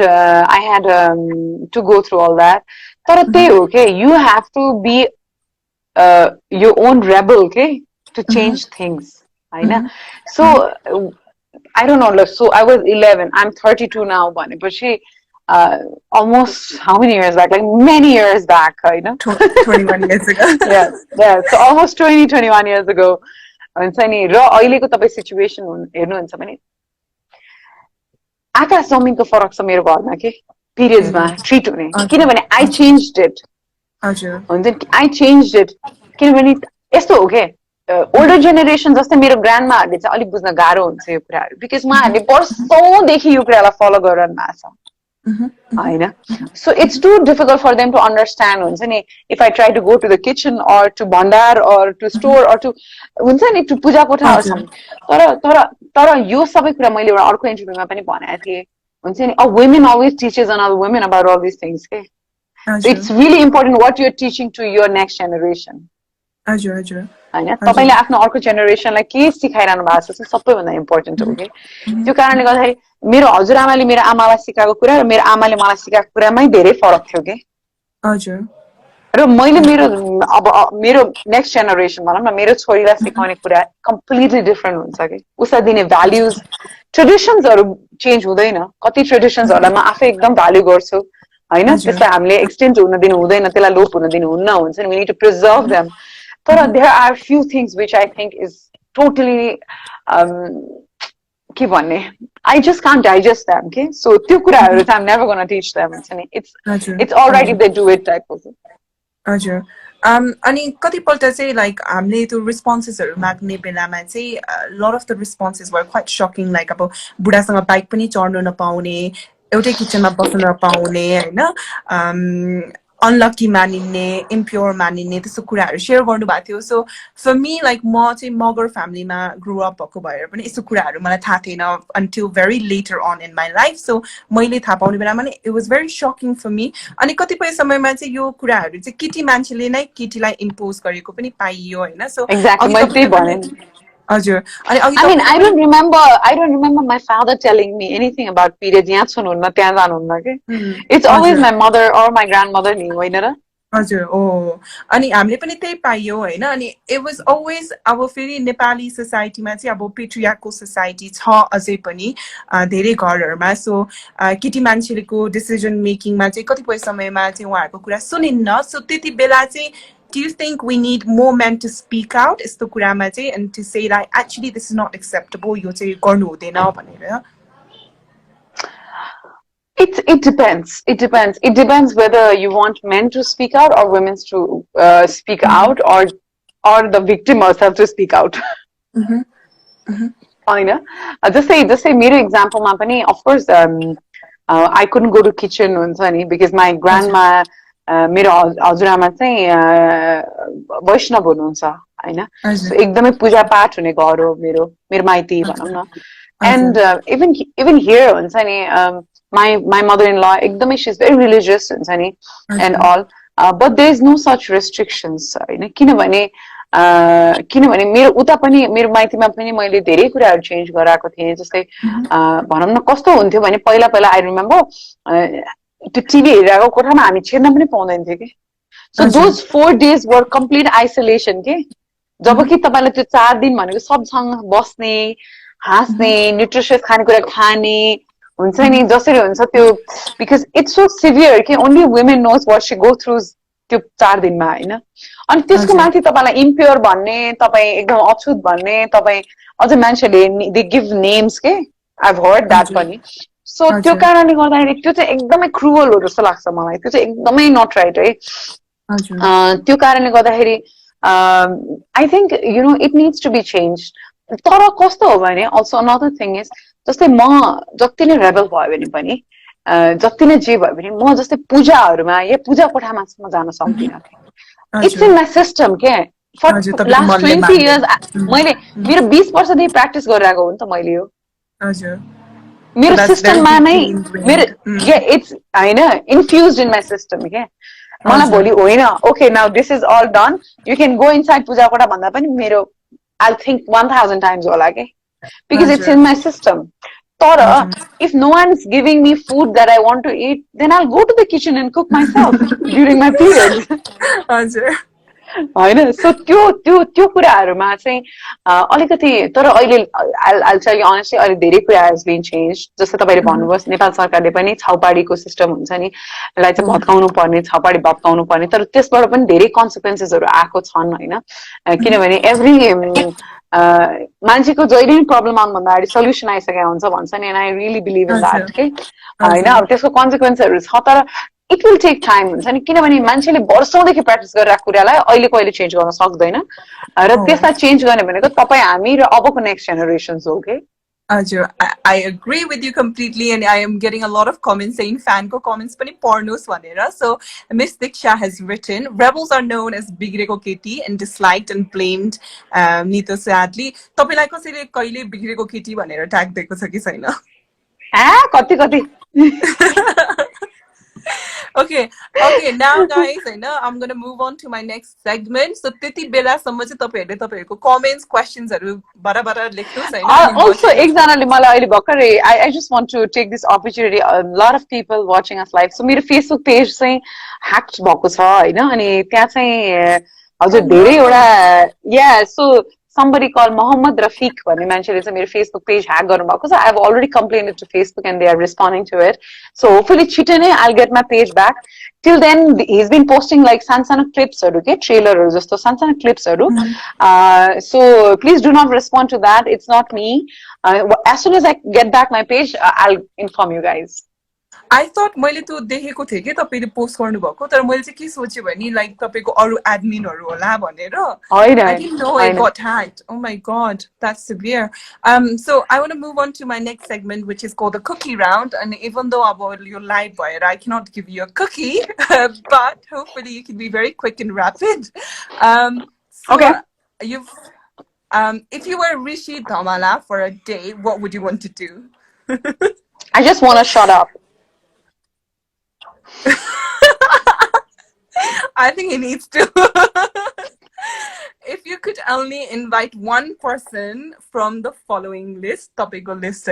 to go through all that. तर त्यही हो के, you have to be your own rebel, okay, to change things, Hahn. So I don't know, so I was 11, I'm 32 now, भनेपछि almost how many years back, like many years back, Hahn. 21 years ago. Yeah, so almost 21 years ago. हुन्छ नि. र अहिलेको तपाईं situation हेर्नुहुन्छ भने आकाश जमिनको फरक छ मेरो घरमा के, पिरियड्समा ट्रिट हुने, किनभने I changed it. हजुर. हुन्छ नि, I changed it, किनभने यस्तो हो के, ओल्डर जेनेरेसन जस्तै मेरो ग्रान्डमाहरुले चाहिँ अलिक बुझ्न गाह्रो हुन्छ यो कुराहरु, बिकज उहाँहरुले वर्षौंदेखि यो कुरालाई फलो गरिरहनु भएको छ, हैन. So it's too difficult for them to understand, हुन्छ नि. If I try to go to the kitchen or to bhandar or to store or to हुन्छ नि, to पूजा कोठाहरुसम्म, तर यो सबै कुरा मैले एउटा अर्को इन्टरभ्यूमा पनि भनेको थिएँ, हुन्छ नि. A women always teaches another women about all these things, के. So it's really important what you're teaching to your next generation. हजुर हजुर. हैन, तपाईले आफ्नो अर्को जेनेरेसनलाई के सिकाइरहनु भएको छ सबैभन्दा इम्पोर्टेन्ट हो के. त्यो कारणले गर्दाखेरि मेरो हजुरआमाले मेरो आमालाई सिकाएको कुरा र मेरो आमाले मलाई सिकाएको कुरामै धेरै फरक थियो के. हजुर. र मैले मेरो नेक्स्ट जेनेरेसन भनौँ न, मेरो छोरीलाई सिकाउने कुरा कम्प्लिटली डिफरेन्ट हुन्छ के. उसलाई दिने भ्याल्युज, ट्रेडिसन्सहरु चेन्ज हुँदैन. कति ट्रेडिसन्सहरुलाई म आफै एकदम भ्याल्यु गर्छु, हैन. त्यसलाई हामीले एक्सटेन्ड हुन दिनु हुँदैन, त्यसलाई लोप हुन दिनु हुन्न, हुन्छ नि. We need to preserve them. But there are few things which I think is totally के भन्ने, I just can't digest them, okay. So त्यो कुराहरु चाहिँ I'm never going to teach them, हुन्छ नि. It's all right if they do it type of thing. हजुर. अनि कतिपल्ट चाहिँ लाइक हामीले त्यो रिस्पोन्सेसहरु माग्ने बेलामा चाहिँ lot of the responses were quite shocking, like अब बुढासँग बाइक पनि चढ्न नपाउने, एउटै किचनमा बस्न नपाउने, हैन, अनलकी मानिने, इम्प्योर मानिने, त्यस्तो कुराहरु शेयर गर्नु भएको थियो. सो फर मी लाइक म चाहिँ मगर फ्यामिलीमा ग्रो अप भएको भएर पनि यस्तो कुराहरु मलाई थाहा थिएन until very later on in my life. सो मैले थाहा पाउने बेलामा नि it was very shocking for me. अनि कतिपय समयमा चाहिँ यो कुराहरु चाहिँ केटी मान्छेले नै केटीलाई इम्पोज गरेको पनि पाइयो, हैन. सो एक्ज्याक्टली मैले त्यही भने. हजुर. अनि I mean, I don't remember my father telling me anything about periods. यहाँ सुन्नुहुन्न, त्यहाँ जानुहुन्न के. It's always my mother or my grandmother नि, होइन र. हजुर. ओ, अनि हामीले पनि त्यही पाइयो, हैन. अनि it was always अब फेरि नेपाली सोसाइटीमा चाहिँ अब पेट्रियार्कल सोसाइटी छ अझै पनि धेरै घरहरुमा. सो केटी मान्छेको डिसिजन मेकिङमा चाहिँ कतिपय समयमा चाहिँ उहाँहरुको कुरा सुनिन्न. सो त्यति बेला चाहिँ do you think we need more men to speak out यस्तो कुरामा चाहिँ and to say that actually this is not acceptable, यो चाहिँ गर्नु हुँदैन भनेर? It depends. It depends whether you want men to speak out or women to speak out, or the victim herself to speak out. हैन. जस्तै मेरो एक्जाम्पलमा पनि of course I couldn't go to kitchen, हुन्छ नि, because my grandma मेरो हजुरआमा चाहिँ वैष्णव हुनुहुन्छ, हैन. सो एकदमै पूजा पाठ हुने घर हो मेरो माइती भनौँ न. And even here, हुन्छ नि, my mother-in-law एकदमै she is very religious, हुन्छ नि, and all, but there is no such restrictions, हैन. किनभने मेरो उता पनि मेरो माइतीमा पनि मैले धेरै कुराहरु चेन्ज गराएको थिएँ. जस्तै भनौँ न कस्तो हुन्थ्यो भने पहिला I remember त्यो टिभी हेरेको कोठामा हामी छिर्न पनि पाउँदैन थियो के. सो those 4 days were complete isolation के. जबकि तपाईलाई त्यो 4 दिन भनेको सबसँग बस्ने, हाँस्ने, न्यूट्रिशियस खानेकुरा खाने, हुन्छ नि जसरी हुन्छ त्यो because it's so severe कि only women knows what she go through त्यो 4 दिनमा हैन अनि त्यसको हजुर माथि तपाईलाई इम्प्योर भन्ने तपाई एकदम अछुत भन्ने तपाई अझ मान्छेले they give names के I've heard that हजुर पनि सो त्यो हजुर कारणले गर्दाखेरि त्यो चाहिँ एकदमै क्रुअल हो जस्तो लाग्छ मलाई त्यो चाहिँ एकदमै नट राइट है हजुर त्यो कारणले गर्दाखेरि I think you know it needs to be change तर कस्तो हो भने अल्सो अनदर थिङ इज जस्तै म जति नै रेबल भयो भने पनि जति नै जे भयो भने म जस्तै पूजाहरूमा या पूजा कोठामा म जान सक्दिनँ इट्स इन हजुर माई सिस्टम के फर हजुर तपाईँको लास्ट मनले 20 मान्दैन इयर्स मैले मेरो 20 वर्षदेखि प्र्याक्टिस गरिरहेको हो नि त मैले यो हजुर so मेरो that's very सिस्टममा नै deeply मेरो ingrained इट्स होइन इन्फ्युज इन माई सिस्टम के मलाई हजुर भोलि होइन okay now this is all done you can go inside puja कोठा भन्दा पनि मेरो आई थिङ्क 1000 times होला के because it's हजुर in my system तर हजुर if no one's giving me food that I want to eat then I'll go to the kitchen and cook myself during my periods हजुर होइन सो त्यो त्यो त्यो कुराहरूमा चाहिँ अलिकति तर अहिले I'll tell you honestly अहिले धेरै कुरा has been changed जस्तो तपाईँले भन्नुभयो नेपाल सरकारले पनि छाउपाडीको सिस्टम हुन्छ नि यसलाई चाहिँ भत्काउनु पर्ने छाउपाडी भत्काउनु पर्ने तर त्यसबाट पनि धेरै कन्सिक्वेन्सेसहरू आएको छन् होइन किनभने एभ्री मान्छेको जहिले पनि प्रब्लम आउनुभन्दा अगाडि सल्युसन आइसकेको हुन्छ भन्छ नि and I really believe in that के होइन अब त्यसको कन्सिक्वेन्सहरू छ तर इट विल टेक टाइम हुन्छ नि किनभने मान्छेले वर्षौंदेखि प्र्याक्टिस गरिरहेको कुरालाई अहिलेको अहिले चेन्ज गर्न सक्दैन र त्यसलाई चेन्ज गर्ने भनेको तपाईँ हामी र अबको नेक्स्ट जेनेरेसन्स हो के Ajur, I agree with you completely, and I am getting a lot of comments saying fan ko comments pani pornos vanera. So Miss Diksha has written, rebels are known as bigreko keti and disliked and blamed Nito sadly. Tapilai kasile kaile bigreko keti vanera tag deko cha ki chaina? कति कति Okay, now guys, I know I'm gonna move on to my next segment. So त्यति बेलासम्म चाहिँ तपाईहरुले तपाईहरुको comments, questions हरु बराबर लेख्नुस् हैन. Also एकजनाले मलाई अहिले भर्खरै I just want to take this opportunity a lot of people watching us live. So मेरो Facebook page चाहिँ hacked भएको छ हैन अनि त्यहाँ चाहिँ हजुर धेरैवटा yeah so somebody called Mohammed Rafiq भन्ने मान्छेले चाहिँ मेरो Facebook page hack गर्नुभएको छ I've already complained it to Facebook and they are responding to it so hopefully छिटै नै I'll get my page back till then he's been posting like सानो clipsहरु के ट्रेलरहरु जस्तो सानो clipsहरु so please do not respond to that it's not me as soon as I get back my page I'll inform you guys I thought मैले त्यो देखेको थिए के तपाईले पोस्ट गर्नु भएको तर मैले चाहिँ के सोचे भने लाइक तपाईको अरु एडमिनहरु होला भनेर I didn't know it got hacked. Oh my god, that's severe. So I want to move on to my next segment which is called the cookie round and even though about your live buyer I cannot give you a cookie but hopefully you can be very quick and rapid. So okay. You've if you were Rishi Dhamala for a day what would you want to do? I just want to shut up. I think he needs to. If you could only invite one person from the following list, topical list,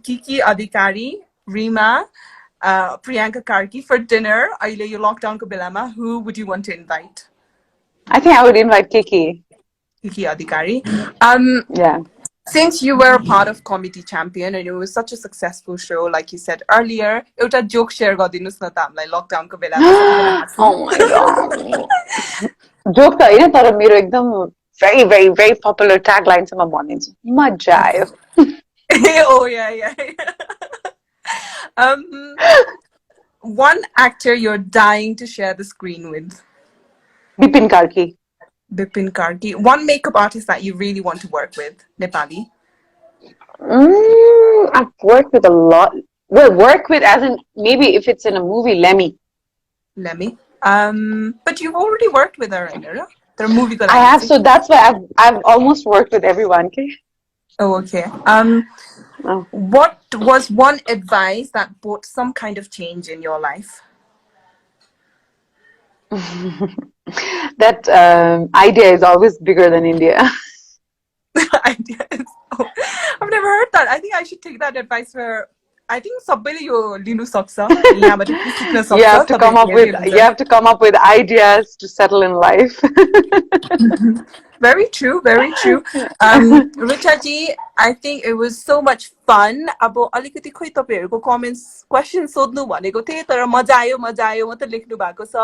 Kiki Adhikari, Reema, Priyanka Karki for dinner, aile yo lockdown ko belama, who would you want to invite? I think I would invite Kiki. Kiki Adhikari. Yeah. Since you were a part of Comedy Champion and it was such a successful show, like you said earlier, एउटा joke share गरिदिनुस् न त हामीलाई lockdown को बेलामा. Oh my god. Joke त हैन तर मेरो एकदम very very very popular tagline चाहिँ म भनिदिन्छु. मजा आयो. Oh yeah. One actor you're dying to share the screen with. Bipin Karki. Bipin Karki. One makeup artist that you really want to work with, Nepali. I've worked with a lot. Well, work with as in maybe if it's in a movie, Lemmy. But you've already worked with her, right? The movie. I have, so that's why I've almost worked with everyone. Okay. Oh, okay. What was one advice that brought some kind of change in your life? That idea is always bigger than India. Idea is, I've never heard that. I think I should take that advice for I think सबैले यो लिनु सक्छ यहाँबाट के सिक्न You सक्छ have to come तपाईहरु up हेर्दै with हुन्छ ideas to settle in life. Very true, very true. Richa ji, I think it was so much fun. अब अलिकति खोइ तपाईहरुको कमेन्ट्स क्वेशन सोध्नु भनेको थिए तर मजा आयो मात्र लेख्नु भएको छ.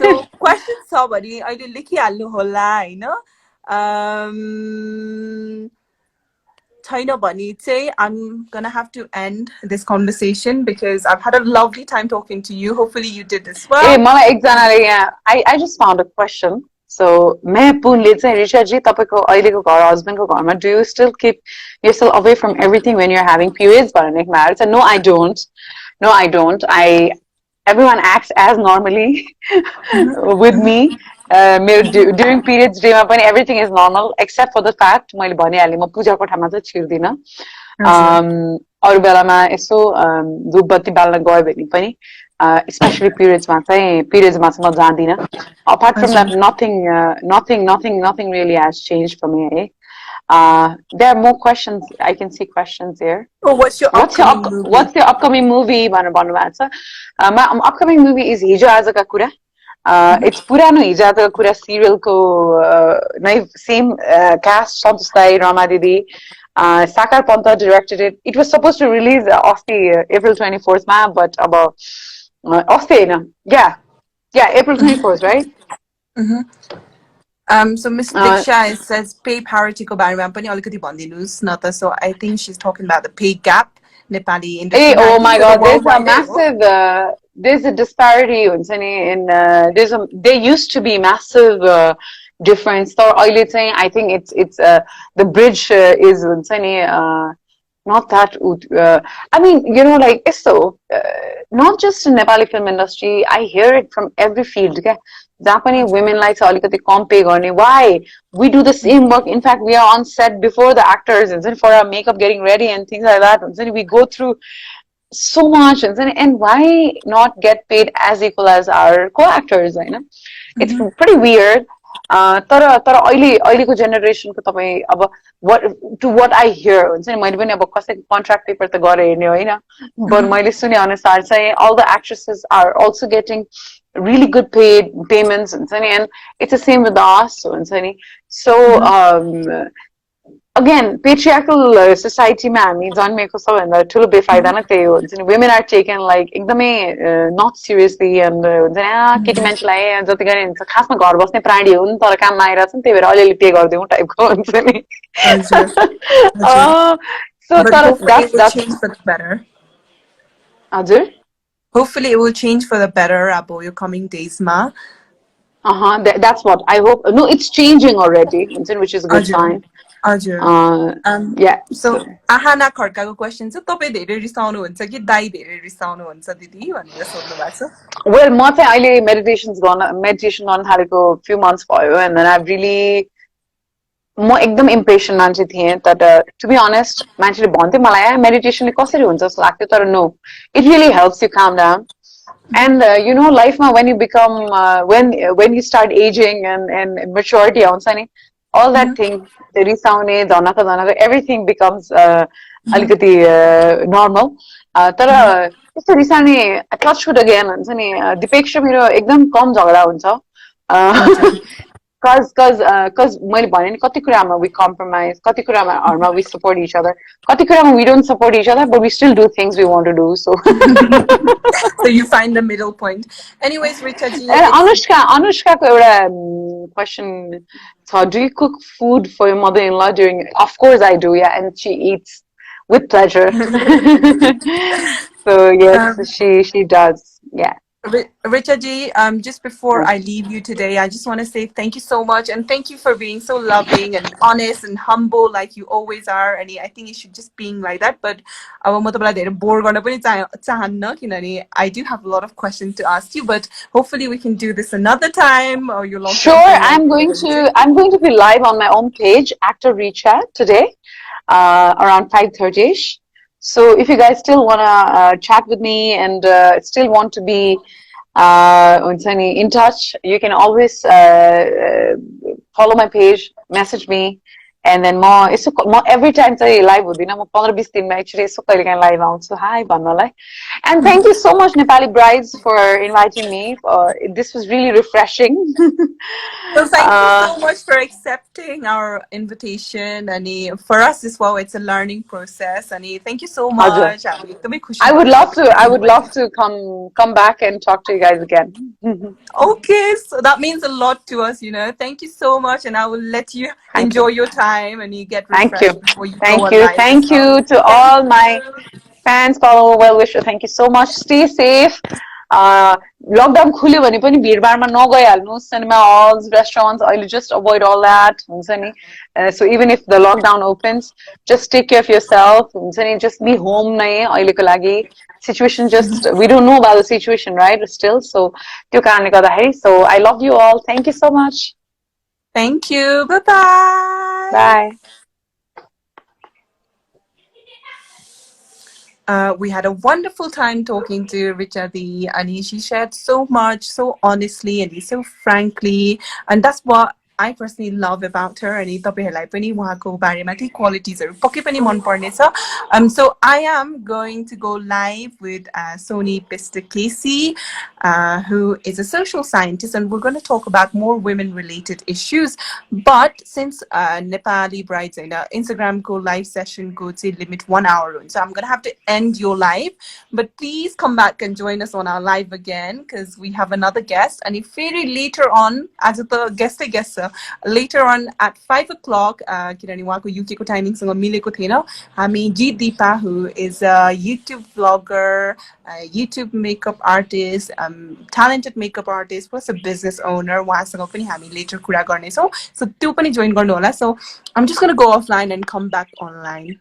So क्वेशन छ भने अहिले लेखिहाल्नु होला हैन. छैन भने चाहिँ I'm gonna have to end this conversation because I've had a lovely time talking to you. Hopefully you did as well. Hey, मलाई एकजनाले यहाँ I just found a question. So, मेहपुनले चाहिँ रिचा जी तपाईको अहिलेको घर हस्बेन्डको घरमा do you still keep yourself away from everything when you're having periods भनेर लेख्नु भएको छ. No, I don't. No, I don't. Everyone acts as normally with me. During periods day मा पनि everything is normal except for the fact मैले भनिहालेँ म पूजा कोठामा चाहिँ छिर्दिन. अरु बेलामा यसो धूपबत्ती बाल्न गयो भने पनि especially periods मा चाहिँ म जाँदिन. Apart from that, nothing really has changed for me. There are more questions. I can see questions here. Oh, what's your upcoming movie? भनेर भन्नुभएको छ. My upcoming movie is हिजो आजका कुरा. It's पुरानो हिजो आजका कुरा सिरियलको नै same cast सन्तोष दाइ रमा दिदी Sakar Panta directed it. It was supposed to release off the April 24th ma, but about off the April 24th, right? So Miss Diksha says pay parity ko bareमा पनि अलिकति भनिदिनुस् न त. So I think she's talking about the pay gap Nepali industry. Hey, oh my God, there's a massive there's a disparity in there used to be massive difference. So I think it's the bridge is not that I mean, you know, like not just in Nepali film industry, I hear it from every field. Okay? Japanese women like why we do the same work. In fact, we are on set before the actors and for our makeup getting ready and things like that. And we go through so much and why not get paid as equal as our co-actors, you know? It's pretty weird. तर अहिलेको जेनेरेसनको तपाई अब what I hear हुन्छ नि मैले पनि अब कसैको कन्ट्र्याक्ट पेपर त गरे हेर्ने होइन but मैले सुने अनुसार चाहिँ all the actresses are also getting really good payments हुन्छ नि and it's the same with us हुन्छ नि so again patriarchal society मा हामी जन्मेको सबैभन्दा ठुलो बेफाइदा नै त्यही हो हुन्छ नि women are taken like एकदमै not seriously and हुन्छ नि केटी मान्छेलाई जति गरे हुन्छ खासमा घर बस्ने प्राणी हो नि तर काममा आइरहेछ नि त्यही भएर अलिअलि पे गरिदिउँ टाइपको हुन्छ नि so that's change for the better. हजुर Hopefully it will change for the better abo your coming days ma. That's what I hope. No, it's changing already, which is a good sign. Yeah. So Ahana खड्काको question चाहिँ तपाई धेरै रिसाउनु हुन्छ कि दाइ धेरै रिसाउनु हुन्छ दिदी भनेर सोध्नु भएको छ. Well, म चाहिँ अहिले meditation गर्न थालेको few months भयो and then I've really म एकदम impatient मान्छे थिएँ तर to be honest मान्छेले भन्थ्यो मलाई मेडिटेसनले कसरी हुन्छ जस्तो लाग्थ्यो तर no, it really helps you calm down. And you know, life ma when you become when you start aging and maturity आउँछ नि all that thing the risaउने Dhanka everything becomes अलिकति normal तर त्यस्तो रिसाउने touch wood again हुन्छ नि दिपेक्षा मेरो एकदम कम झगडा हुन्छ cause मैले भने नि कति कुरामा we compromise कति कुरामा we support each other कति कुरामा we don't support each other but we still do things we want to do so so you find the middle point. Anyways, Reecha ji, Anushka ko एउटा question छ, do you cook food for your mother-in-law during? Of course I do, yeah, and she eats with pleasure. So yes, she does, yeah. Reecha ji, just before I leave you today, I just want to say thank you so much and thank you for being so loving and honest and humble like you always are. And I think you should just being like that. But I do have a lot of questions to ask you, but hopefully we can do this another time. Or you'll sure, I'm going to be live on my own page, Actor Reecha, today, around 5:30ish. So if you guys still want to chat with me and still want to be in touch, you can always follow my page, message me, And then every time चाहिँ live हुँदिन म 15-20 दिनमा एकचोटि यसो कहिलेकाहीँ live आउँछु hi भन्नलाई. And thank you so much Nepali Brides for inviting me. This was really refreshing. So thank you uh, so much for accepting our invitation. And for us as well, it's a learning process. And thank you so हजुर. much. एकदमै खुसी भयौँ I तपाईँ would love आउनुभयो. to come back and talk to you guys again. Okay, so that means a lot to us. Thank you so much, and I will let you Thank you. enjoy your time and you get Thank you. refreshed before you go Thank on you. live as Thank well. you to all Thank my you. fans, follow, well wisher. Thank you so much. Stay safe. Lockdown खुल्यो भने पनि भिडभाडमा नगइहाल्नुहोस् cinema hulls restaurants अहिले just avoid all that हुन्छ नि so even if the lockdown opens just take care of yourself हुन्छ नि just be home नै अहिलेको लागि situation just we don't know about the situation right still so त्यो कारणले गर्दाखेरि so I love you all thank you so much Thank you. Bye bye. bye We had a wonderful time talking to Reecha Di, and she shared so much, so honestly, and so frankly, and that's what I personally love about her. And तपाईहरुलाई पनि उहाँको बारेमा ती qualities-हरु पक्कै पनि मन पर्नेछ. So I am going to go live with Sony Pista Casey, who is a social scientist, and we're going to talk about more women-related issues. But since Nepali Brides in Instagram go live session go to limit 1 hour, so I'm going to have to end your live. But please come back and join us on our live again because we have another guest. And if very later on, as the guest later on at 5 o'clock, किनभने उहाँको UK को timingसँग मिलेको थिएन, हामी G Deepa, who is a YouTube vlogger, a YouTube makeup artist, talented makeup artist, plus a business owner, उहाँसँग पनि हामी later कुरा गर्नेछौँ. So त्यो पनि join गर्नु होला. So I'm just going to go offline and come back online.